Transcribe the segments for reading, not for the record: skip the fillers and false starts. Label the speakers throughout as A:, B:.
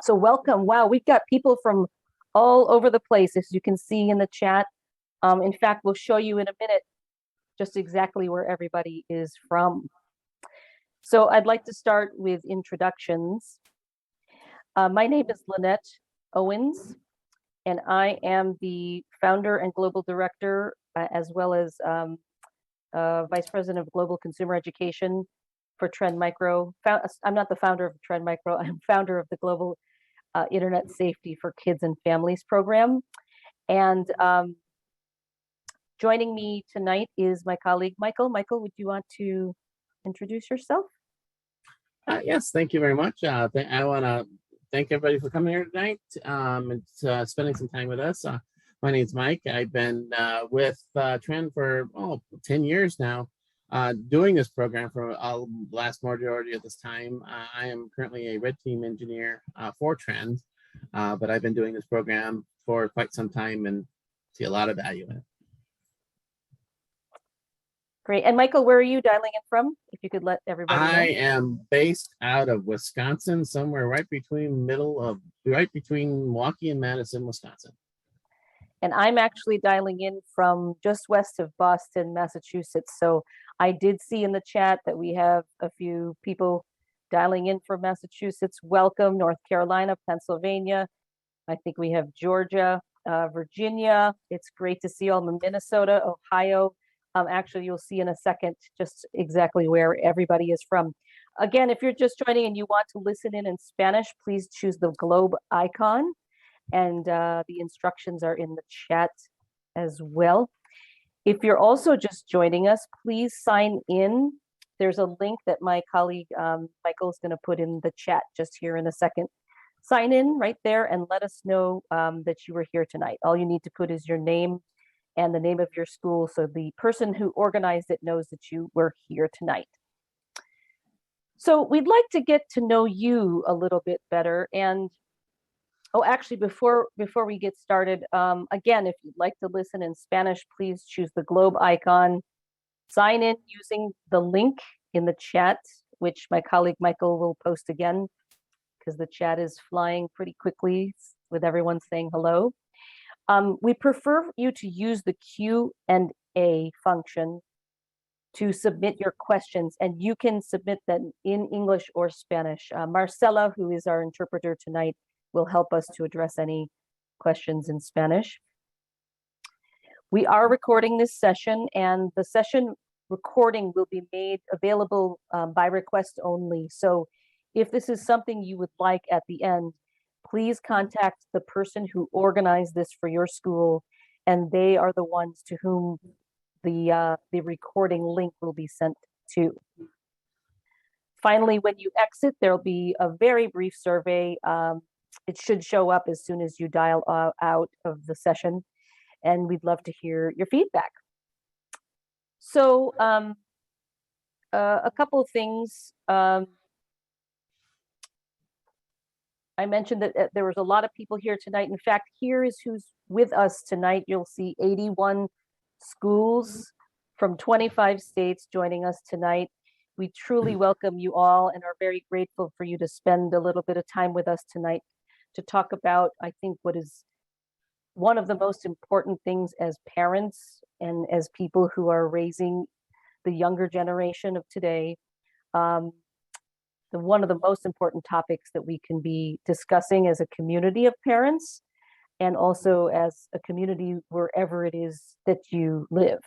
A: So welcome. Wow, we've got people from all over the place, as you can see in the chat. In fact, we'll show you in a minute just exactly where everybody is from. So I'd like to start with introductions. My name is Lynette Owens, and I am the founder and global director, as well as vice president of global consumer education for Trend Micro. I'm not the founder of Trend Micro, I'm founder of the global Internet Safety for Kids and Families program. And joining me tonight is my colleague, Michael. Michael, would you want to introduce yourself?
B: Yes, thank you very much. I want to thank everybody for coming here tonight and spending some time with us. My name is Mike. I've been with Trend for 10 years now, doing this program for the last majority of this time. I am currently a red team engineer for Trend, but I've been doing this program for quite some time and see a lot of value in it.
A: Great. And Michael, where are you dialing in from? If you could let everybody know.
B: I am based out of Wisconsin, somewhere right between Milwaukee and Madison, Wisconsin.
A: And I'm actually dialing in from just west of Boston, Massachusetts. So I did see in the chat that we have a few people dialing in from Massachusetts. Welcome, North Carolina, Pennsylvania. I think we have Georgia, Virginia. It's great to see all of Minnesota, Ohio. Actually, you'll see in a second just exactly where everybody is from. Again, if you're just joining and you want to listen in Spanish, please choose the globe icon. And the instructions are in the chat as well. If you're also just joining us, please sign in. There's a link that my colleague Michael is going to put in the chat just here in a second. Sign in right there and let us know that you were here tonight. All you need to put is your name and the name of your school, so the person who organized it knows that you were here tonight. So we'd like to get to know you a little bit better. And actually, before we get started, again, if you'd like to listen in Spanish, please choose the globe icon. Sign in using the link in the chat, which my colleague Michael will post again, because the chat is flying pretty quickly with everyone saying hello. We prefer you to use the Q&A function to submit your questions, and you can submit them in English or Spanish. Marcela, who is our interpreter tonight, will help us to address any questions in Spanish. We are recording this session, and the session recording will be made available by request only. So if this is something you would like at the end, please contact the person who organized this for your school, and they are the ones to whom the recording link will be sent to. Finally, when you exit, there'll be a very brief survey. It should show up as soon as you dial out of the session, and we'd love to hear your feedback. So a couple of things. I mentioned that there was a lot of people here tonight. In fact, here is who's with us tonight. You'll see 81 schools from 25 states joining us tonight. We truly welcome you all and are very grateful for you to spend a little bit of time with us tonight to talk about, I think, what is one of the most important things as parents and as people who are raising the younger generation of today. One of the most important topics that we can be discussing as a community of parents, and also as a community wherever it is that you live.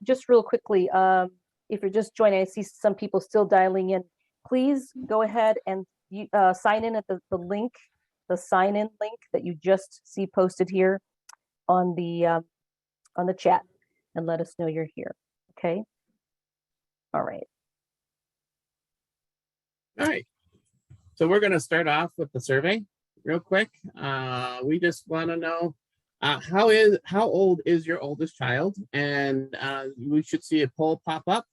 A: Just real quickly, if you're just joining, I see some people still dialing in. Please go ahead and sign in at the link, the sign-in link that you just see posted here on the chat, and let us know you're here. Okay. All right.
B: All right. So we're going to start off with the survey real quick. We just want to know how old is your oldest child? And we should see a poll pop up.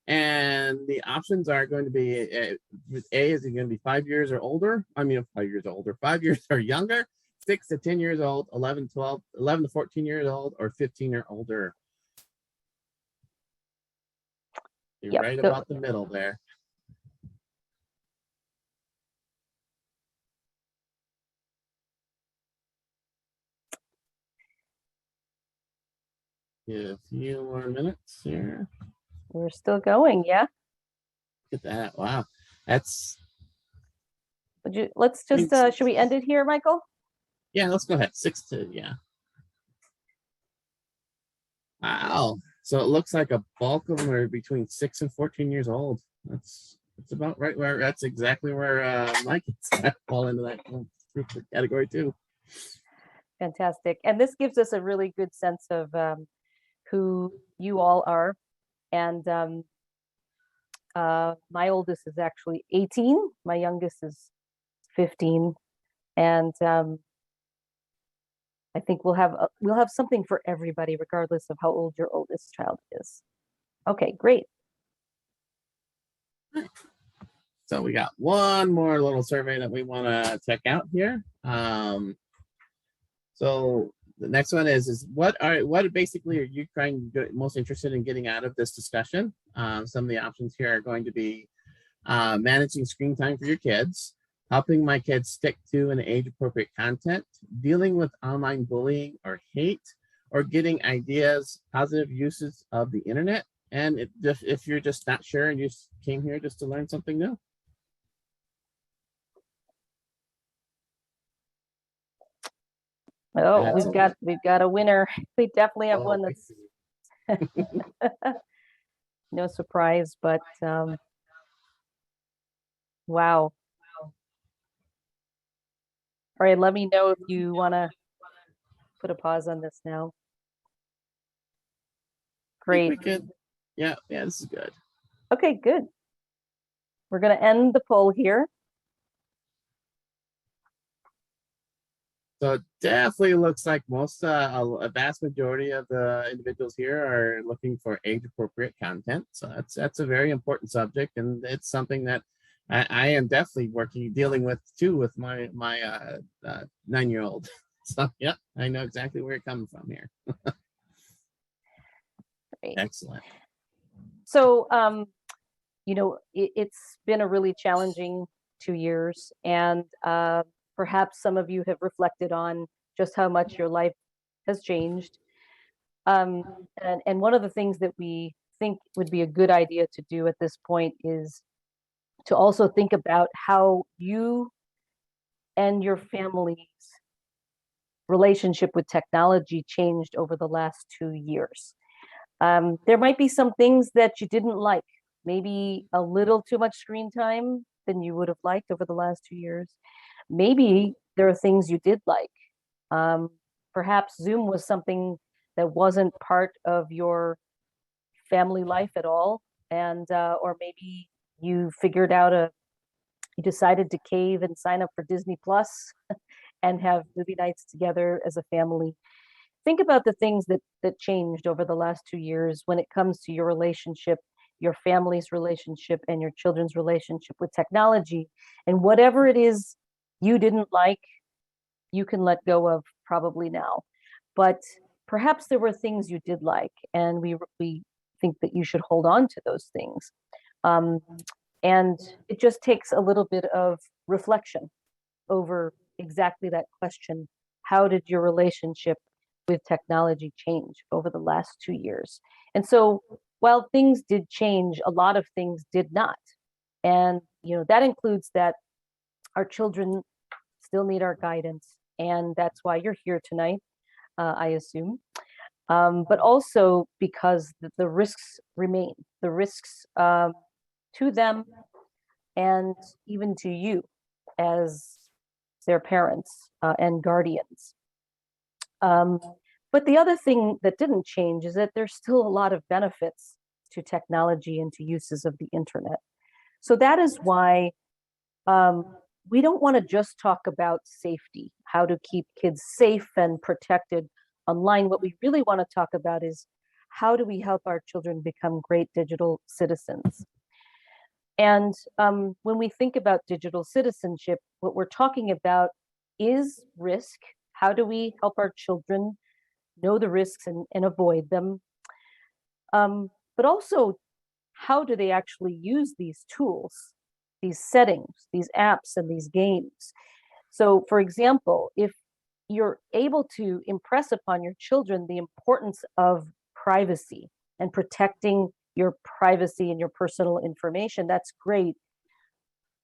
B: And the options are going to be with A, is it going to be 5 years or older? 5 years older, 5 years or younger, 6 to 10 years old, 11 to 14 years old, or 15 or older. You're
A: Yep.
B: right
A: Go.
B: about the middle there. Yeah, a few more minutes here.
A: We're still going. Yeah.
B: Look at that. Wow. That's
A: Let's just,
B: means
A: should we end it here, Michael?
B: yeah, let's go ahead. 6 to yeah. Wow. So it looks like a bulk of them are between 6 and 14 years old. That's about right where that's exactly where my kids fall into that group category too.
A: Fantastic. And this gives us a really good sense of who you all are. And my oldest is actually 18. My youngest is 15. And I think we'll have something for everybody, regardless of how old your oldest child is. Okay, great.
B: So we got one more little survey that we want to check out here. So the next one is what basically are you most interested in getting out of this discussion? Some of the options here are going to be managing screen time for your kids, helping my kids stick to an age-appropriate content, dealing with online bullying or hate, or getting ideas, positive uses of the internet. And if you're just not sure and you just came here just to learn something new.
A: Oh, we've got a winner. We definitely have one that's no surprise, but wow. All right, let me know if you want to put a pause on this now. Great.
B: We could. Yeah, this is good.
A: Okay, good. We're going to end the poll here.
B: So it definitely looks like a vast majority of the individuals here are looking for age-appropriate content. So that's a very important subject, and it's something that I am definitely dealing with too with my 9-year-old. So yeah, I know exactly where you're coming from here.
A: Great.
B: Excellent.
A: So, it's been a really challenging 2 years, and perhaps some of you have reflected on just how much your life has changed. And one of the things that we think would be a good idea to do at this point is to also think about how you and your family's relationship with technology changed over the last 2 years. There might be some things that you didn't like, maybe a little too much screen time than you would have liked over the last 2 years. Maybe there are things you did like. Perhaps Zoom was something that wasn't part of your family life at all, and or maybe you you decided to cave and sign up for Disney Plus and have movie nights together as a family. Think about the things that changed over the last 2 years when it comes to your relationship, your family's relationship, and your children's relationship with technology. And whatever it is you didn't like, you can let go of probably now. But perhaps there were things you did like, and we think that you should hold on to those things. Um, and it just takes a little bit of reflection over exactly that question. How did your relationship with technology change over the last 2 years? And so while things did change, a lot of things did not. And that includes that our children still need our guidance. And that's why you're here tonight, I assume. But also because the risks remain, the risks to them and even to you as their parents and guardians. But the other thing that didn't change is that there's still a lot of benefits to technology and to uses of the internet. So that is why we don't want to just talk about safety, how to keep kids safe and protected online. What we really want to talk about is how do we help our children become great digital citizens? And when we think about digital citizenship, what we're talking about is risk. How do we help our children know the risks and avoid them? But also how do they actually use these tools, these settings, these apps, and these games? So, for example, if you're able to impress upon your children the importance of privacy and protecting your privacy and your personal information, that's great.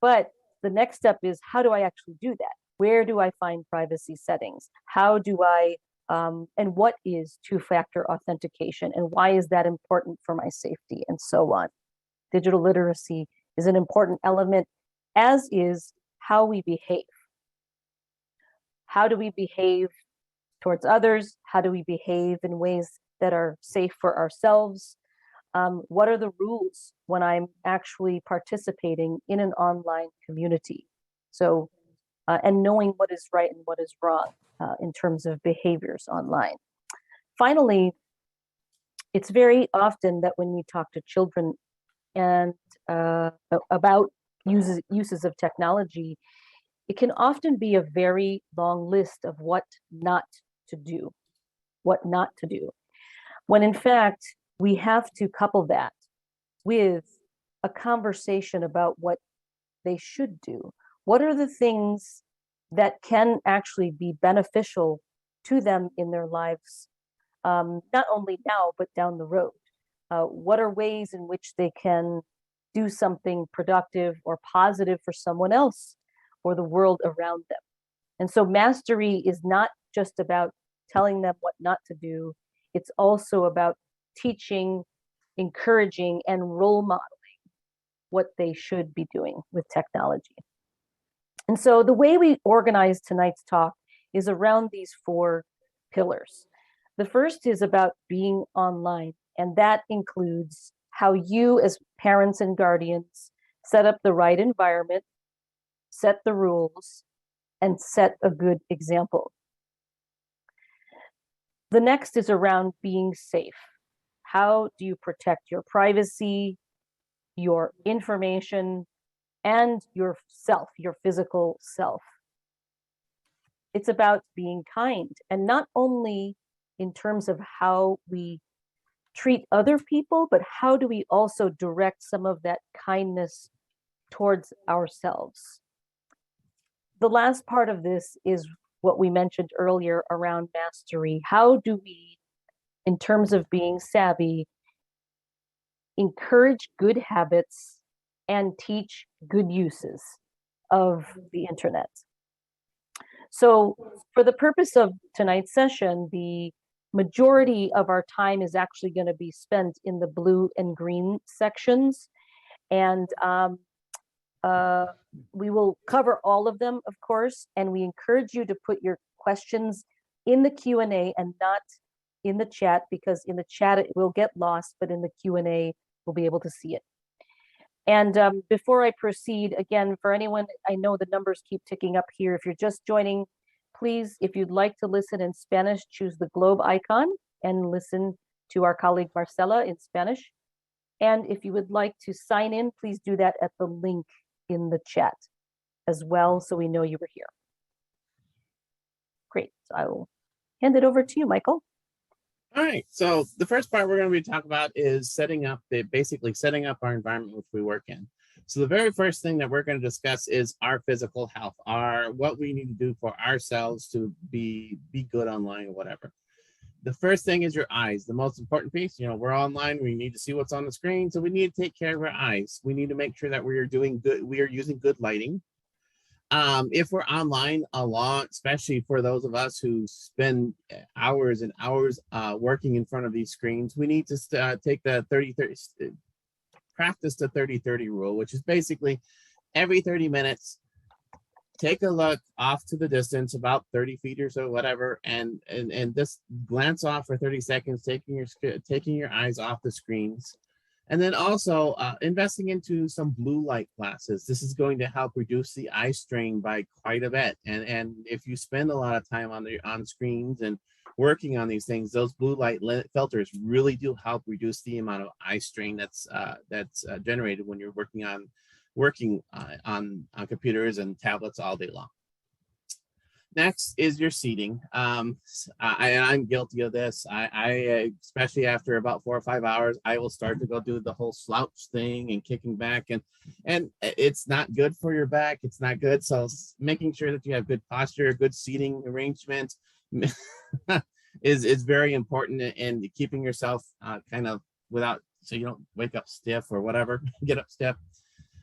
A: But the next step is, how do I actually do that? Where do I find privacy settings? How do I, and what is two-factor authentication? And why is that important for my safety? And so on. Digital literacy is an important element, as is how we behave. How do we behave towards others? How do we behave in ways that are safe for ourselves? What are the rules when I'm actually participating in an online community? So, and knowing what is right and what is wrong in terms of behaviors online. Finally, it's very often that when we talk to children and about uses of technology, it can often be a very long list of what not to do, what not to do. When in fact, we have to couple that with a conversation about what they should do. What are the things that can actually be beneficial to them in their lives, not only now, but down the road? What are ways in which they can do something productive or positive for someone else or the world around them? And so mastery is not just about telling them what not to do, it's also about teaching, encouraging, and role modeling what they should be doing with technology. And so the way we organize tonight's talk is around these four pillars. The first is about being online, and that includes how you, as parents and guardians, set up the right environment, set the rules, and set a good example. The next is around being safe. How do you protect your privacy, your information, and yourself, your physical self? It's about being kind, and not only in terms of how we treat other people, but how do we also direct some of that kindness towards ourselves? The last part of this is what we mentioned earlier around mastery. How do we, in terms of being savvy, encourage good habits and teach good uses of the internet? So for the purpose of tonight's session, the majority of our time is actually going to be spent in the blue and green sections. And we will cover all of them, of course, and we encourage you to put your questions in the Q&A and not in the chat, because in the chat it will get lost, but in the Q&A we'll be able to see it. And before I proceed, again, for anyone, I know the numbers keep ticking up here. If you're just joining, please, if you'd like to listen in Spanish, choose the globe icon and listen to our colleague Marcela in Spanish. And if you would like to sign in, please do that at the link in the chat as well, so we know you were here. Great, so I will hand it over to you, Michael.
B: All right, so the first part we're going to be talking about is basically setting up our environment which we work in. So the very first thing that we're going to discuss is our physical health, what we need to do for ourselves to be good online or whatever. The first thing is your eyes, the most important piece. You know, we're online, we need to see what's on the screen, so we need to take care of our eyes. We need to make sure that we are using good lighting. If we're online a lot, especially for those of us who spend hours and hours working in front of these screens, we need to take the 30-30, practice the 30-30 rule, which is basically every 30 minutes, take a look off to the distance, about 30 feet or so, whatever, and just glance off for 30 seconds, taking your eyes off the screens. And then also investing into some blue light glasses. This is going to help reduce the eye strain by quite a bit. And if you spend a lot of time on screens and working on these things, those blue light filters really do help reduce the amount of eye strain that's generated when you're working on computers and tablets all day long. Next is your seating. I'm guilty of this. Especially after about 4 or 5 hours, I will start to go do the whole slouch thing and kicking back, and it's not good for your back. It's not good. So making sure that you have good posture, good seating arrangement is very important, and keeping yourself kind of without, so you don't wake up stiff or whatever, get up stiff.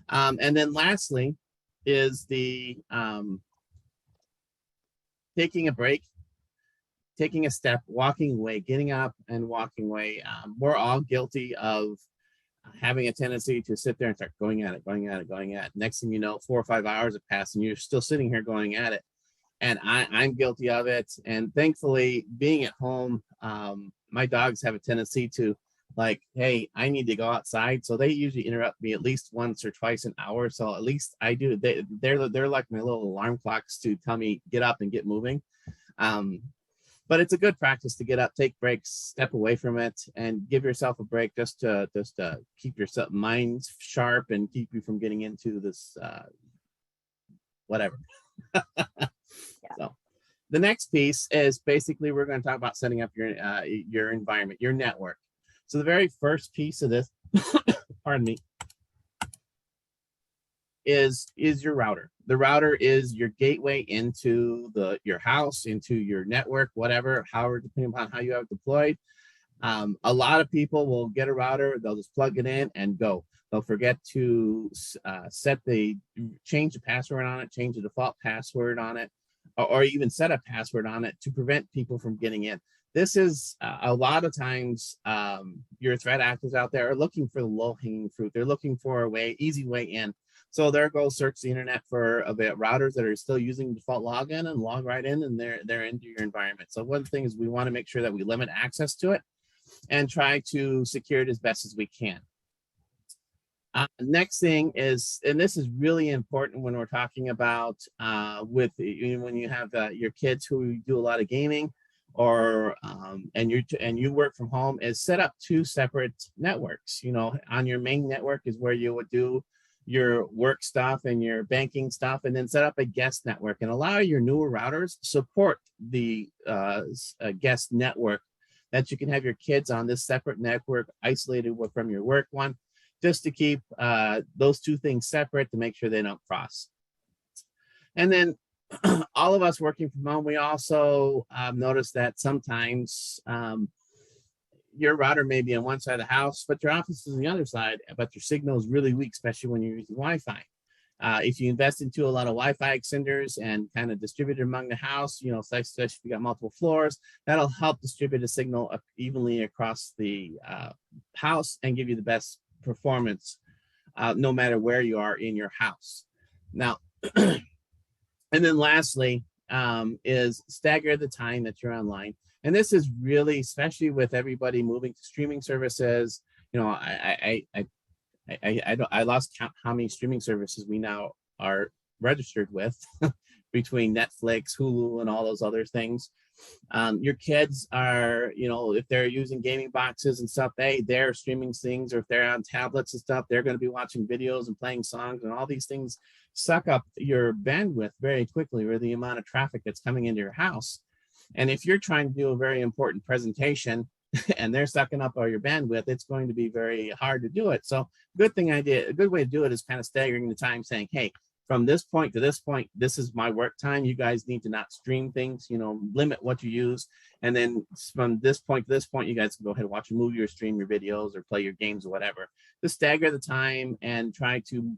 B: And then lastly is the taking a break, taking a step, walking away, getting up and walking away. We're all guilty of having a tendency to sit there and start going at it, going at it, going at it. Next thing you know, 4 or 5 hours have passed and you're still sitting here going at it. And I'm guilty of it. And thankfully, being at home, my dogs have a tendency to like, hey, I need to go outside. So they usually interrupt me at least once or twice an hour. So at least I do. They're like my little alarm clocks to tell me get up and get moving. Um, but it's a good practice to get up, take breaks, step away from it, and give yourself a break just to keep your mind sharp and keep you from getting into this whatever.
A: Yeah.
B: So the next piece is basically we're going to talk about setting up your environment, your network. So the very first piece of this, pardon me, is your router. The router is your gateway into your house, into your network, whatever, however, depending upon how you have it deployed. A lot of people will get a router, they'll just plug it in and go. They'll forget to change the password on it, change the default password on it, or even set a password on it to prevent people from getting in. This is a lot of times your threat actors out there are looking for the low-hanging fruit. They're looking for easy way in. So there go search the internet for routers that are still using default login and log right in, and they're into your environment. So one thing is we want to make sure that we limit access to it and try to secure it as best as we can. Next thing is, and this is really important when we're talking about when you have your kids who do a lot of gaming, or and you work from home, is set up 2 separate networks. On your main network is where you would do your work stuff and your banking stuff, and then set up a guest network, and allow your newer routers support the guest network, that you can have your kids on this separate network isolated from your work one, just to keep those 2 things separate to make sure they don't cross. And then all of us working from home, we also notice that sometimes your router may be on one side of the house, but your office is on the other side, but your signal is really weak, especially when you're using Wi-Fi. If you invest into a lot of Wi-Fi extenders and kind of distribute it among the house, especially if you got multiple floors, that'll help distribute a signal evenly across the house and give you the best performance no matter where you are in your house. Now, and then lastly is stagger the time that you're online. And this is really, especially with everybody moving to streaming services, I lost count how many streaming services we now are registered with between Netflix, Hulu, and all those other things. Your kids are, if they're using gaming boxes and stuff, they're streaming things, or if they're on tablets and stuff, they're going to be watching videos and playing songs, and all these things suck up your bandwidth very quickly, or the amount of traffic that's coming into your house. And if you're trying to do a very important presentation and they're sucking up all your bandwidth, it's going to be very hard to do it. So a good way to do it is kind of staggering the time, saying, hey, from this point to this point, this is my work time. You guys need to not stream things, limit what you use. And then from this point to this point, you guys can go ahead and watch a movie or stream your videos or play your games or whatever. Just stagger the time and try to,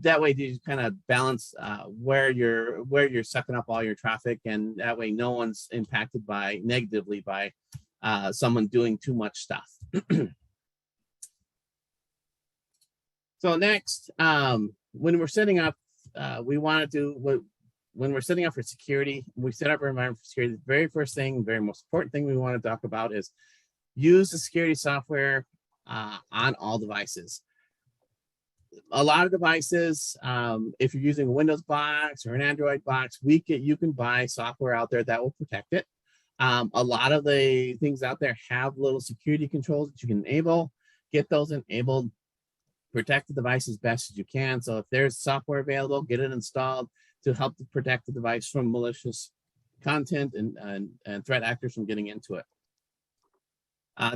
B: that way you kind of balance where you're sucking up all your traffic. And that way no one's impacted negatively by someone doing too much stuff. So next, when we're setting up, when we're setting up for security, we set up our environment for security. The very first thing, very most important thing we want to talk about is use the security software on all devices. A lot of devices, if you're using a Windows box or an Android box, you can buy software out there that will protect it. A lot of the things out there have little security controls that you can enable. Get those enabled. Protect the device as best as you can. So if there's software available, get it installed. to help to protect the device from malicious content and threat actors from getting into it.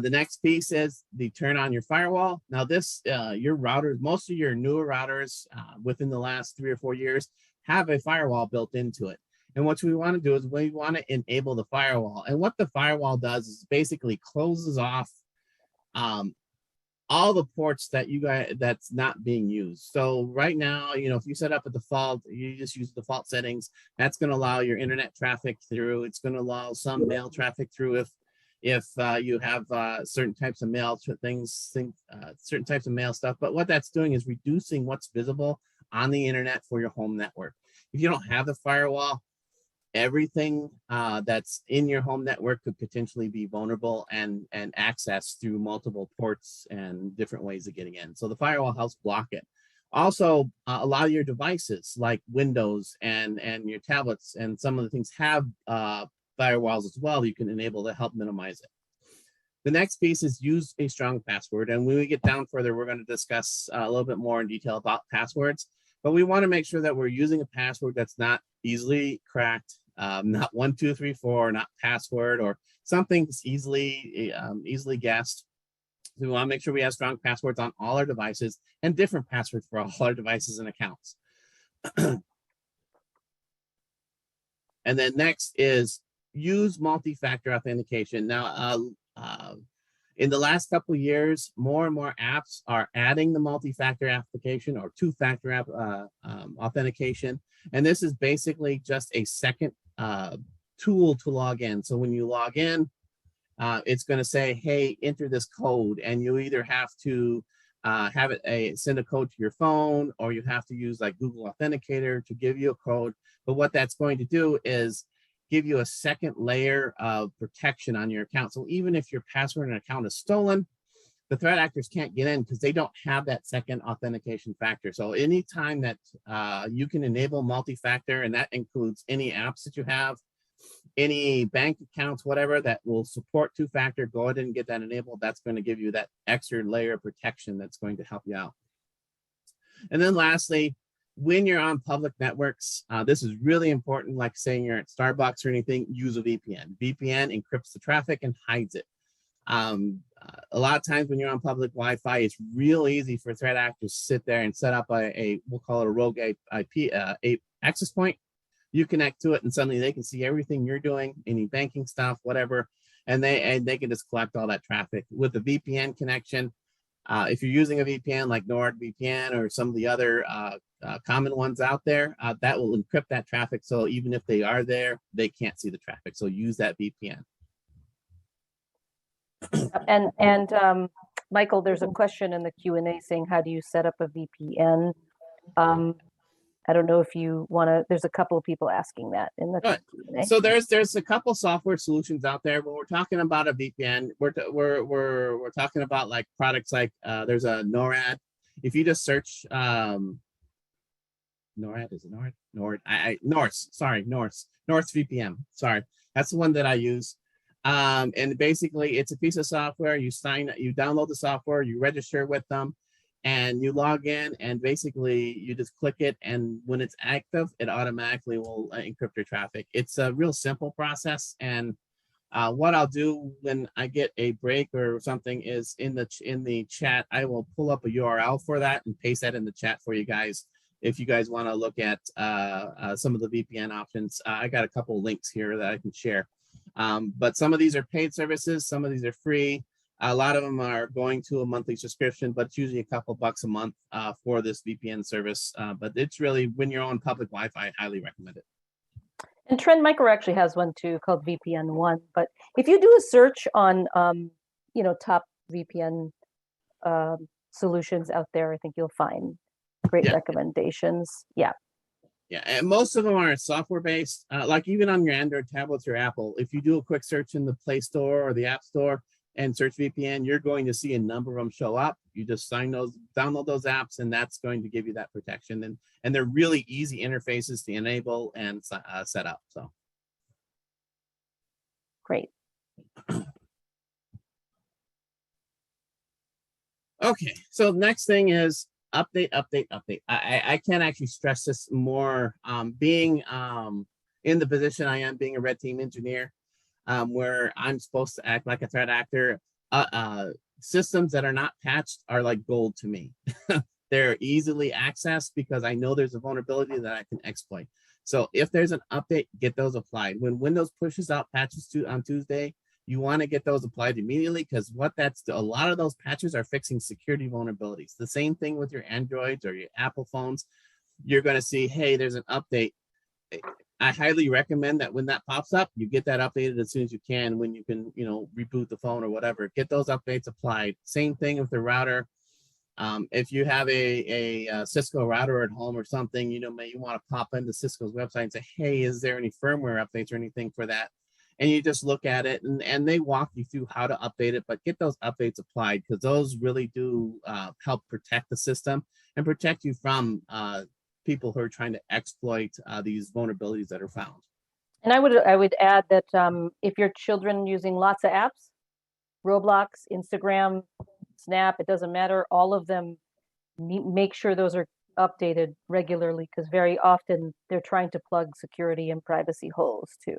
B: The next piece is the turn on your firewall. Now this, your routers, most of your newer routers within the last 3 or 4 years have a firewall built into it. And what we want to do is we want to enable the firewall. And what the firewall does is basically closes off all the ports that that's not being used. So right now, if you set up a default, you just use default settings, that's going to allow your internet traffic through. It's going to allow some mail traffic through if you have certain types of mail certain types of mail stuff. But what that's doing is reducing what's visible on the internet for your home network. If you don't have the firewall, everything that's in your home network could potentially be vulnerable and accessed through multiple ports and different ways of getting in. So the firewall helps block it. Also, a lot of your devices like Windows and your tablets and some of the things have firewalls as well. You can enable to help minimize it. The next piece is use a strong password. And when we get down further, we're going to discuss a little bit more in detail about passwords. But we want to make sure that we're using a password that's not easily cracked, not 1, 2, 3, 4, not password or something that's easily guessed. So we want to make sure we have strong passwords on all our devices and different passwords for all our devices and accounts. And then next is use multi-factor authentication. Now, in the last couple of years, more and more apps are adding the multi-factor application or two-factor authentication. And this is basically just a second tool to log in. So when you log in, it's going to say, hey, enter this code. And you either have to have it send a code to your phone, or you have to use like Google Authenticator to give you a code. But what that's going to do is give you a second layer of protection on your account. So even if your password and account is stolen, the threat actors can't get in because they don't have that second authentication factor. So anytime that you can enable multi-factor, and that includes any apps that you have, any bank accounts, whatever that will support two-factor, go ahead and get that enabled. That's going to give you that extra layer of protection that's going to help you out. And then lastly, when you're on public networks, this is really important, like saying you're at Starbucks or anything, use a VPN. VPN encrypts the traffic and hides it. A lot of times when you're on public Wi-Fi, it's real easy for threat actors to sit there and set up we'll call it a rogue IP access point. You connect to it and suddenly they can see everything you're doing, any banking stuff, whatever, and they can just collect all that traffic. With the VPN connection, if you're using a VPN like NordVPN or some of the other common ones out there, that will encrypt that traffic. So even if they are there, they can't see the traffic. So use that VPN.
A: And Michael, there's a question in the Q&A saying, how do you set up a VPN? I don't know if you want to, there's a couple of people asking that in the Q&A.
B: So there's a couple software solutions out there. When we're talking about a VPN, we're talking about like products like there's a NORAD. If you just search NORAD, is it NORAD? North VPN. Sorry, that's the one that I use. And basically it's a piece of software. You download the software, you register with them, and you log in, and basically you just click it, and when it's active, it automatically will encrypt your traffic. It's a real simple process, and what I'll do when I get a break or something is in the chat, I will pull up a URL for that and paste that in the chat for you guys. If you guys want to look at some of the VPN options, I got a couple links here that I can share. But some of these are paid services, some of these are free. A lot of them are going to a monthly subscription, but it's usually a couple bucks a month for this VPN service. But it's really, when you're on public Wi-Fi, I highly recommend it.
A: And Trend Micro actually has one too called VPN One. But if you do a search on, top VPN solutions out there, I think you'll find great recommendations. Yeah.
B: Yeah, and most of them are software based. Like even on your Android tablets or Apple, if you do a quick search in the Play Store or the App Store and search VPN, you're going to see a number of them show up. You just download those apps, and that's going to give you that protection. And they're really easy interfaces to enable and set up. So
A: great.
B: Okay, so next thing is update, update, update. I can't actually stress this more. Being in the position I am, being a red team engineer, where I'm supposed to act like a threat actor, systems that are not patched are like gold to me. They're easily accessed because I know there's a vulnerability that I can exploit. So if there's an update, get those applied. When Windows pushes out patches on Tuesday, you want to get those applied immediately, because a lot of those patches are fixing security vulnerabilities. The same thing with your Androids or your Apple phones. You're going to see, hey, there's an update. I highly recommend that when that pops up, you get that updated as soon as you can, when you can, reboot the phone or whatever. Get those updates applied. Same thing with the router. If you have a Cisco router at home or something, you want to pop into Cisco's website and say, hey, is there any firmware updates or anything for that? And you just look at it, and they walk you through how to update it, but get those updates applied, because those really do help protect the system and protect you from people who are trying to exploit these vulnerabilities that are found.
A: And I would add that if your children using lots of apps, Roblox, Instagram, Snap, it doesn't matter, all of them, make sure those are updated regularly, because very often they're trying to plug security and privacy holes too.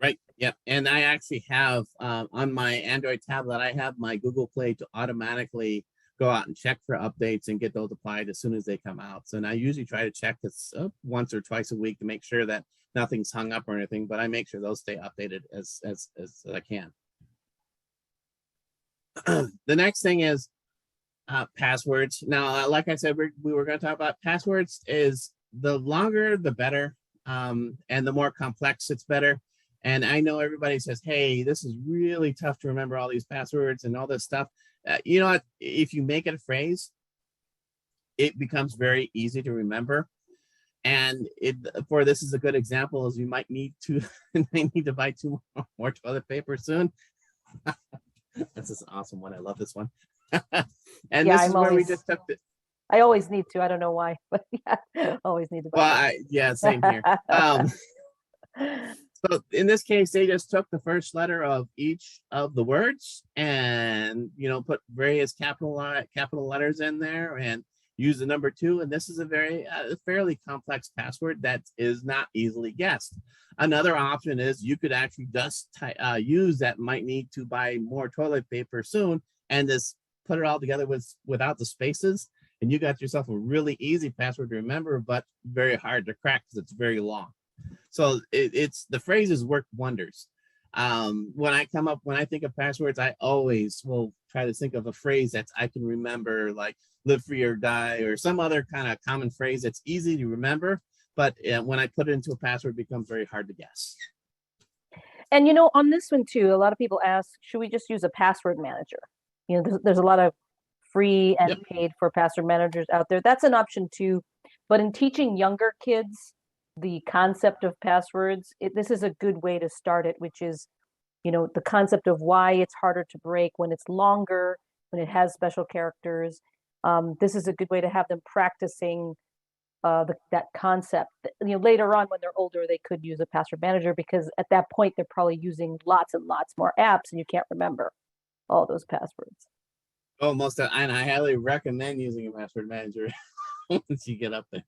B: Right. Yeah. And I actually have on my Android tablet, I have my Google Play to automatically go out and check for updates and get those applied as soon as they come out. So, and I usually try to check this once or twice a week to make sure that nothing's hung up or anything, but I make sure those stay updated as I can. The next thing is passwords. Now, like I said, we were going to talk about passwords. Is the longer the better, and the more complex it's better. And I know everybody says, hey, this is really tough to remember all these passwords and all this stuff. You know what? If you make it a phrase, it becomes very easy to remember. And this is a good example, is you might need to buy 2 more toilet paper soon. This is an awesome one. I love this one. And this is where we just took the.
A: I always need to. I don't know why, but yeah, always need to buy.
B: Well, same here. So in this case, they just took the first letter of each of the words and, put various capital letters in there and use the number 2. And this is a fairly complex password that is not easily guessed. Another option is you could actually just use that might need to buy more toilet paper soon and just put it all together without the spaces. And you got yourself a really easy password to remember, but very hard to crack because it's very long. So it's the phrases work wonders. When I think of passwords, I always will try to think of a phrase that I can remember, like live free or die, or some other kind of common phrase that's easy to remember. But when I put it into a password, it becomes very hard to guess.
A: And, on this one too, a lot of people ask, should we just use a password manager? There's a lot of free and paid for password managers out there. That's an option too. But in teaching younger kids the concept of passwords, this is a good way to start it, which is, the concept of why it's harder to break when it's longer, when it has special characters. This is a good way to have them practicing that concept. Later on when they're older, they could use a password manager, because at that point they're probably using lots and lots more apps and you can't remember all those passwords.
B: Oh, and I highly recommend using a password manager once you get up there.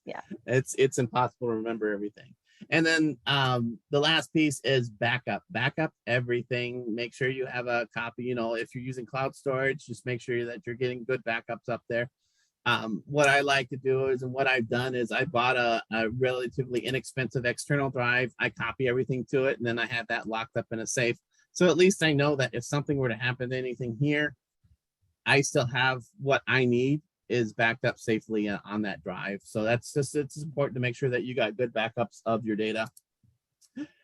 A: Yeah,
B: it's impossible to remember everything. And then the last piece is backup everything. Make sure you have a copy. If you're using cloud storage, just make sure that you're getting good backups up there. What I like to do is, and what I've done is, I bought a relatively inexpensive external drive. I copy everything to it, and then I have that locked up in a safe, so at least I know that if something were to happen to anything here, I still have what I need is backed up safely on that drive. So it's important to make sure that you got good backups of your data.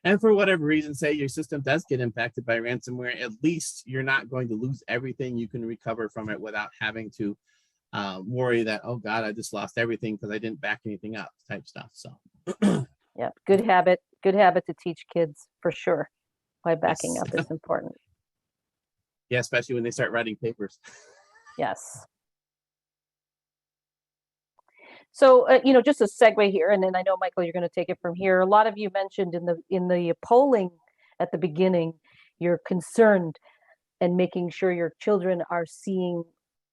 B: And for whatever reason, say your system does get impacted by ransomware, at least you're not going to lose everything. You can recover from it without having to worry that, oh God, I just lost everything because I didn't back anything up type stuff. So
A: yeah, good habit to teach kids, for sure, why backing up is important.
B: Yeah, especially when they start writing papers.
A: Yes. So, just a segue here, and then I know, Michael, you're going to take it from here. A lot of you mentioned in the polling at the beginning, you're concerned and making sure your children are seeing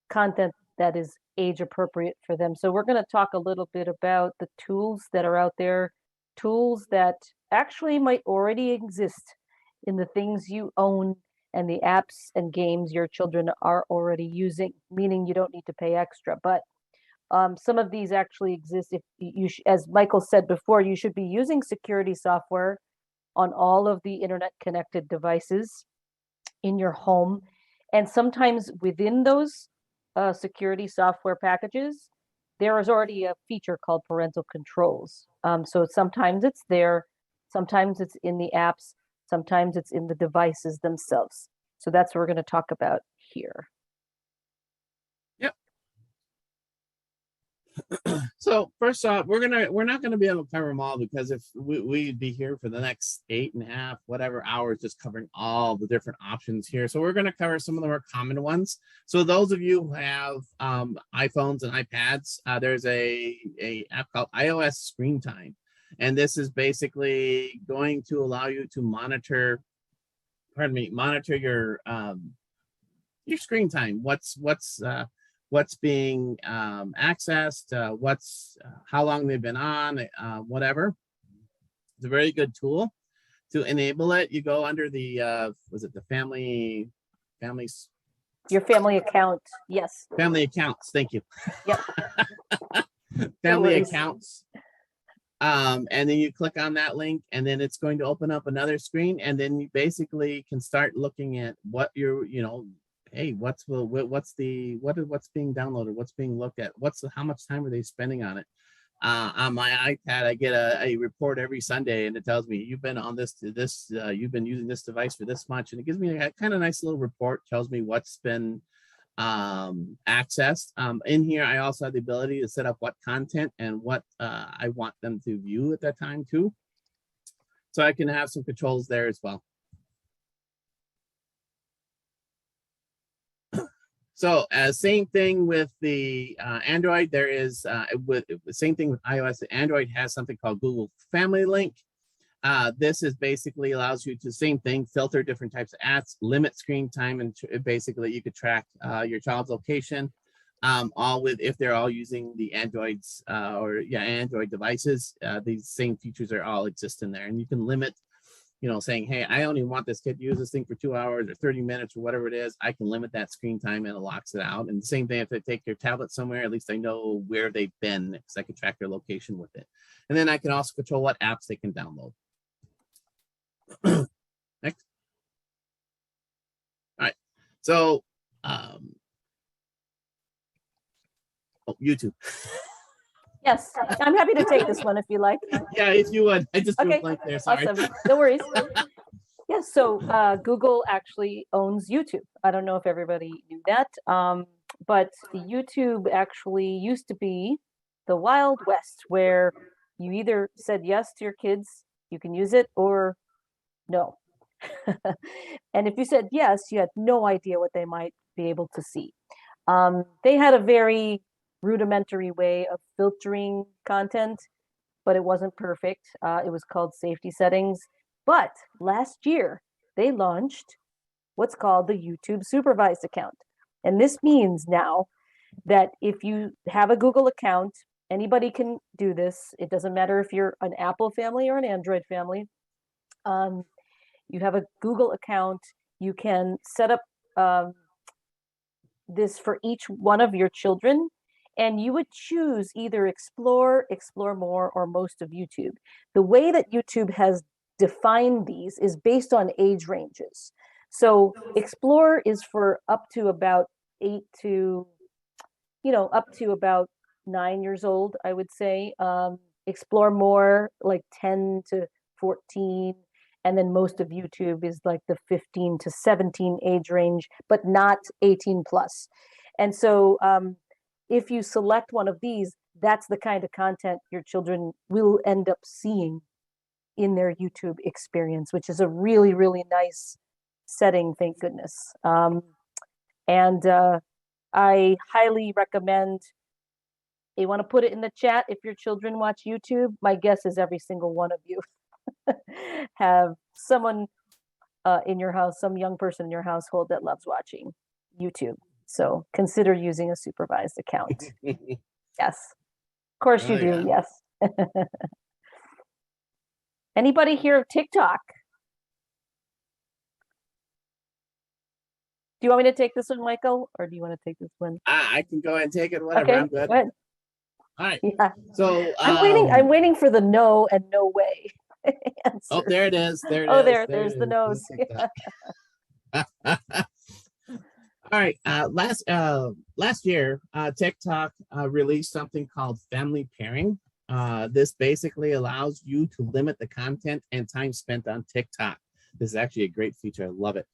A: content that is age appropriate for them. So we're going to talk a little bit about the tools that are out there, tools that actually might already exist in the things you own and the apps and games your children are already using, meaning you don't need to pay extra. But some of these actually exist. If you, as Michael said before, you should be using security software on all of the internet connected devices in your home. And sometimes within those security software packages, there is already a feature called parental controls. So sometimes it's there, sometimes it's in the apps, sometimes it's in the devices themselves. So that's what we're going to talk about here.
B: Yep. So first off, we're not gonna be able to cover them all, because if we'd be here for the next 8.5 whatever hours just covering all the different options here. So we're gonna cover some of the more common ones. So those of you who have iPhones and iPads, there's a app called iOS Screen Time, and this is basically going to allow you to monitor your screen time. What's being accessed, how long they've been on, whatever. It's a very good tool to enable it. You go under the was it the families
A: Your family account, yes.
B: family accounts. Thank you.
A: Yep.
B: Family accounts. And then you click on that link, and then it's going to open up another screen, and then you basically can start looking at what you're, hey, what's being downloaded, what's being looked at, how much time are they spending on it. On my iPad, I get a report every Sunday, and it tells me you've been on you've been using this device for this much, and it gives me a kind of nice little report, tells me what's been accessed. In here, I also have the ability to set up what content and what I want them to view at that time too. So I can have some controls there as well. So same thing with the Android. There is same thing with iOS. Android has something called Google Family Link. This is basically allows you to, same thing, filter different types of apps, limit screen time, and basically you could track your child's location, all with, if they're all using the Androids Android devices. These same features are all exist in there, and you can limit, saying, hey, I only want this kid to use this thing for 2 hours or 30 minutes or whatever it is. I can limit that screen time, and it locks it out. And the same thing, if they take their tablet somewhere, at least I know where they've been, because I can track their location with it. And then I can also control what apps they can download. Next. All right. So, YouTube.
A: Yes, I'm happy to take this one if you like.
B: Yeah, if you would. I just drew a blank there. Sorry.
A: Awesome. No worries. Yes, so Google actually owns YouTube. I don't know if everybody knew that, but YouTube actually used to be the Wild West, where you either said yes to your kids, you can use it, or no. And if you said yes, you had no idea what they might be able to see. They had a very rudimentary way of filtering content, but it wasn't perfect. It was called safety settings. But last year, they launched what's called the YouTube supervised account. And this means now that if you have a Google account, anybody can do this. It doesn't matter if you're an Apple family or an Android family. You have a Google account, you can set up this for each one of your children, and you would choose either Explore, Explore More, or most of YouTube. The way that YouTube has defined these is based on age ranges. So Explore is for up to about 8 to, up to about 9 years old, I would say. Explore More, like 10 to 14. And then most of YouTube is like the 15 to 17 age range, but not 18 plus. And so if you select one of these, that's the kind of content your children will end up seeing in their YouTube experience, which is a really, really nice setting, thank goodness. And I highly recommend, you want to put it in the chat if your children watch YouTube. My guess is every single one of you have someone in your house, some young person in your household that loves watching YouTube. So consider using a supervised account. Yes. Of course you
B: Oh,
A: do.
B: yeah.
A: Yes. Anybody here of TikTok? Do you want me to take this one, Michael, or do you want to take this one?
B: I can go ahead and take it, whatever.
A: Okay,
B: I'm good.
A: go ahead.
B: All right.
A: Yeah.
B: So,
A: I'm waiting for the no and no way
B: oh,
A: answer.
B: there it is. There it
A: Oh,
B: is. There
A: there's
B: it
A: the
B: is.
A: nose.
B: Let's take that. All right. Last year, TikTok released something called family pairing. This basically allows you to limit the content and time spent on TikTok. This is actually a great feature. I love it.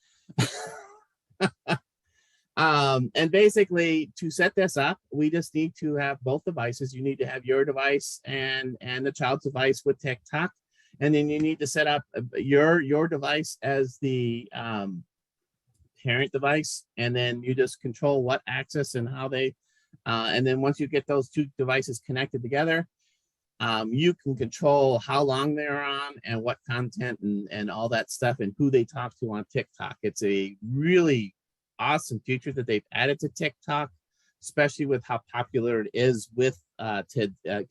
B: And basically, to set this up, we just need to have both devices. You need to have your device and the child's device with TikTok, and then you need to set up your device as the parent device, and then you just control what access and how they. And then once you get those two devices connected together, you can control how long they're on and what content and all that stuff and who they talk to on TikTok. It's a really awesome feature that they've added to TikTok, especially with how popular it is with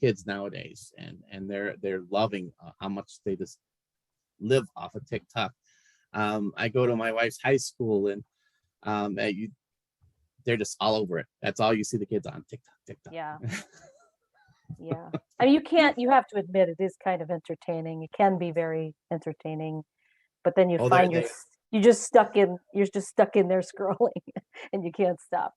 B: kids nowadays, and they're loving how much they just live off of TikTok. I go to my wife's high school, and they're just all over it. That's all you see the kids on TikTok.
A: Yeah. Yeah. I mean, you have to admit it is kind of entertaining. It can be very entertaining, but then you
B: Oh,
A: find you're just stuck in there scrolling and you can't stop.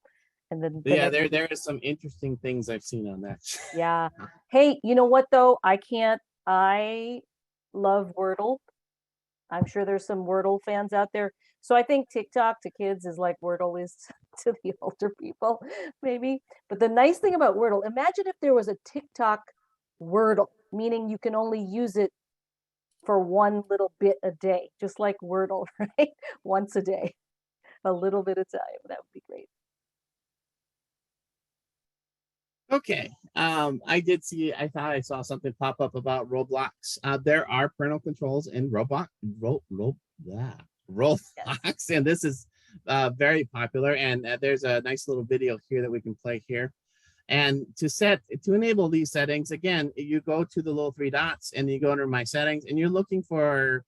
A: And then
B: yeah, there are some interesting things I've seen on that.
A: yeah. Hey, you know what though? I love Wordle. I'm sure there's some Wordle fans out there. So I think TikTok to kids is like Wordle is to the older people, maybe. But the nice thing about Wordle, imagine if there was a TikTok Wordle, meaning you can only use it for one little bit a day, just like Wordle, right? Once a day, a little bit of time. That would be great.
B: Okay. I thought I saw something pop up about Roblox. There are parental controls in Roblox,
A: Yes.
B: and this is very popular. And there's a nice little video here that we can play here. And to enable these settings, again, you go to the little three dots and you go under my settings, and you're looking for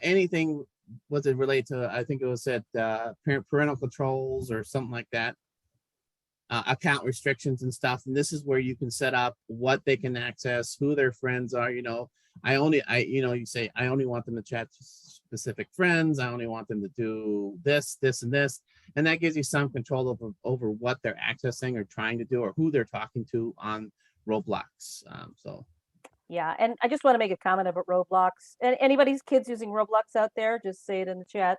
B: anything. Was it related to? I think it was at parental controls or something like that. Account restrictions and stuff, and this is where you can set up what they can access, who their friends are. You say I only want them to chat to specific friends, I only want them to do this and this, and that gives you some control over what they're accessing or trying to do or who they're talking to on Roblox.
A: Yeah, and I just want to make a comment about Roblox. And anybody's kids using Roblox out there, just say it in the chat.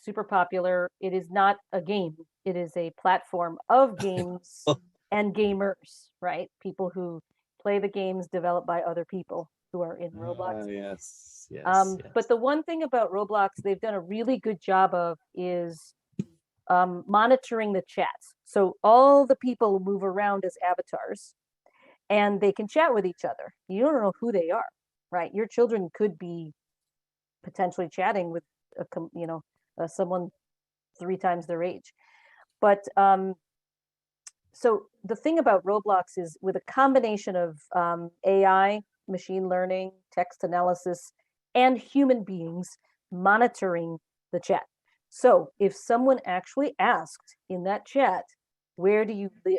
A: Super popular. It is not a game. It is a platform of games and gamers, right? People who play the games developed by other people who are in Roblox.
B: Yes.
A: But the one thing about Roblox they've done a really good job of is monitoring the chats. So all the people move around as avatars and they can chat with each other. You don't know who they are, right? Your children could be potentially chatting with someone 3 times their age. But so the thing about Roblox is with a combination of AI, machine learning, text analysis, and human beings monitoring the chat. So if someone actually asked in that chat, where do you live?